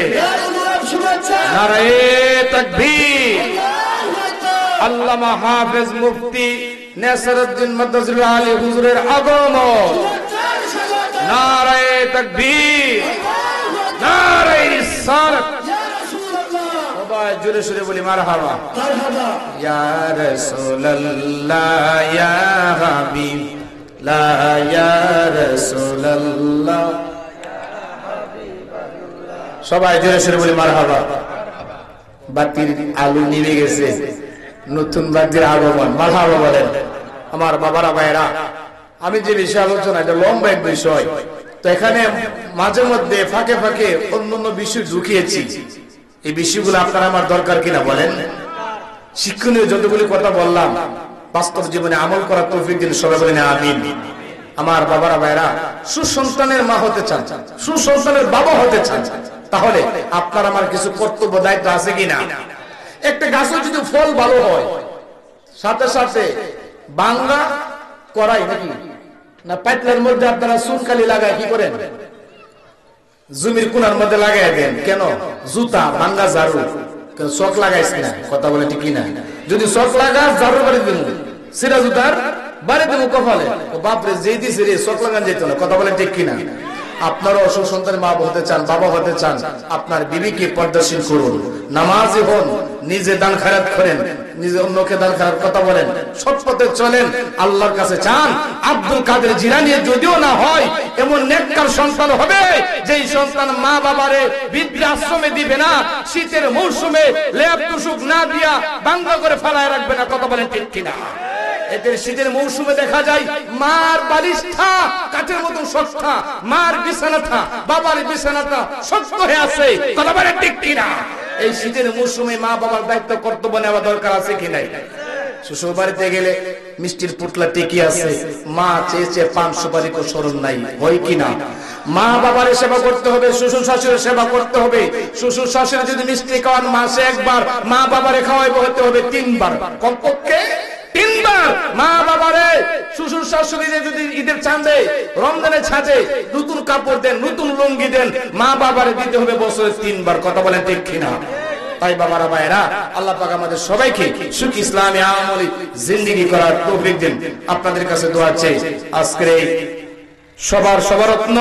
নারায়ে তাকবীর। আল্লামা হাফেজ মুফতি নেসারউদ্দিন মাদ্রাসুল আলী হুজুরের আগমন। নারায়ে তাকবীর, নারায়ে রিসালাত। সবাই জোরে সুরে বলি মারহাবা। ইয়া রাসূলুল্লাহ ইয়া হাবিবাল্লাহ ইয়া রাসূলুল্লাহ। সবাই জোরে সুরে বলি মারহাবা। বাতির আলো নিভে গেছে, নতুন বাতির আগমন। মারহাবা বলেন আমার বাবারা ভাইরা। আমি যে বিষয় আলোচনা, এটা লম্বা এক বিষয়, তো এখানে মাঝে মধ্যে ফাঁকে ফাঁকে অন্যান্য বিষয় ঢুকিয়েছি। এই বিষয়গুলো আপনার আমার দরকার কিনা বলেন? শিক্ষণীয় যতগুলি কথা বললাম, বাস্তব জীবনে আমল করার তৌফিক দিন সবাই বলেন আমিন। আমার বাবারা ভাইরা, সুসন্তানের মা হতে চান, সুসন্তানের বাবা হতে চান, তাহলে আপনার আমার কিছু কর্তব্য দায়িত্ব আছে কিনা? একটা গাছও যদি ফল ভালো হয়, সাথে সাথে বাঙ্গা করাই নাকি না পাইতলার মধ্যে আপনারা চুনকালি লাগায় কি করেন? জমির কোনার মধ্যে লাগাই দেন কেন? জুতা ভাঙ্গা ঝাড়ু, চক লাগাইস না। কথা বলে ঠিক কিনা? যদি চক লাগাস ঝাড়ু বাড়ি দিন, সিরা জুতার বাড়ি দিন কপালে, বাপরে যেই দিছে রে চক লাগান যেত না। কথা বলে ঠিক কিনা? আপনারা অসুখ সন্তানের মা হতে চান, বাবা হতে চান, আপনার বিবিকে পর্দাশীল করুন, নামাজি হন, নিজে দান খায়রাত করেন, নিজে অন্যকে দান করার কথা বলেন, সৎ পথে চলেন, আল্লাহর কাছে চান। আব্দুল কাদের জিলানী যদিও না হয়, এমন নেককার সন্তান হবে যেই সন্তান মা বাবারে বৃদ্ধাশ্রমে দিবে না, শীতের মৌসুমে লেপ তুষুক না দিয়া বাংলা করে ফেলায় রাখবে না। কথা বলেন ঠিক কিনা? এদের শীতের মৌসুমে দেখা যায় মার বালিশটা কাঠের মতো শক্ত, মার বিছানাটা, বাবার বিছানাটা শক্ত হয়ে আছে। কথা বলেন ঠিক কিনা? এই শীতের মৌসুমে মা বাবার দায়িত্ব কর্তব্য নেওয়া দরকার আছে কি নাই? শ্বশুর বাড়িতে গেলে মিষ্টির পুটলা টিকি আছে, মা চেয়েছে পান সুপারি কো স্মরণ নাই, হয় কিনা? মা বাবার সেবা করতে হবে, শ্বশুর শাশুড়ির সেবা করতে হবে। শ্বশুর শাশুড়ি যদি মিষ্টি খাওয়ান মাসে একবার, মা বাবারে খাওয়াইতে হতে হবে 3 বার, কমপক্ষে 3 বার। মা বাবারে শ্বশুর শাশুড়িরে যদি ঈদের চাঁদে রমজানের ছাঁদে নতুন কাপড় দেন, নতুন লুঙ্গি দেন, মা বাবারে দিতে হবে বছরে 3 বার। কথা বলেন ঠিক কিনা? তাই বাবারা ভাইরা, আল্লাহ পাক আমাদের সবাইকে সুখী ইসলামী আমলি জিন্দেগি করার তৌফিক দিন। আপনাদের কাছে দোয়া চাই। আজকের এই সবার রত্ন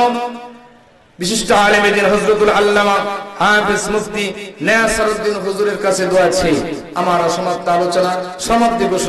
বিশিষ্ট আলেমে দ্বীন হযরতুল আল্লামা হাফেজ মুফতি নাসিরউদ্দিন হুজুরের কাছে দোয়া চাই। আমার সমাপ্ত আলোচনা সমাপ্তি ঘোষণা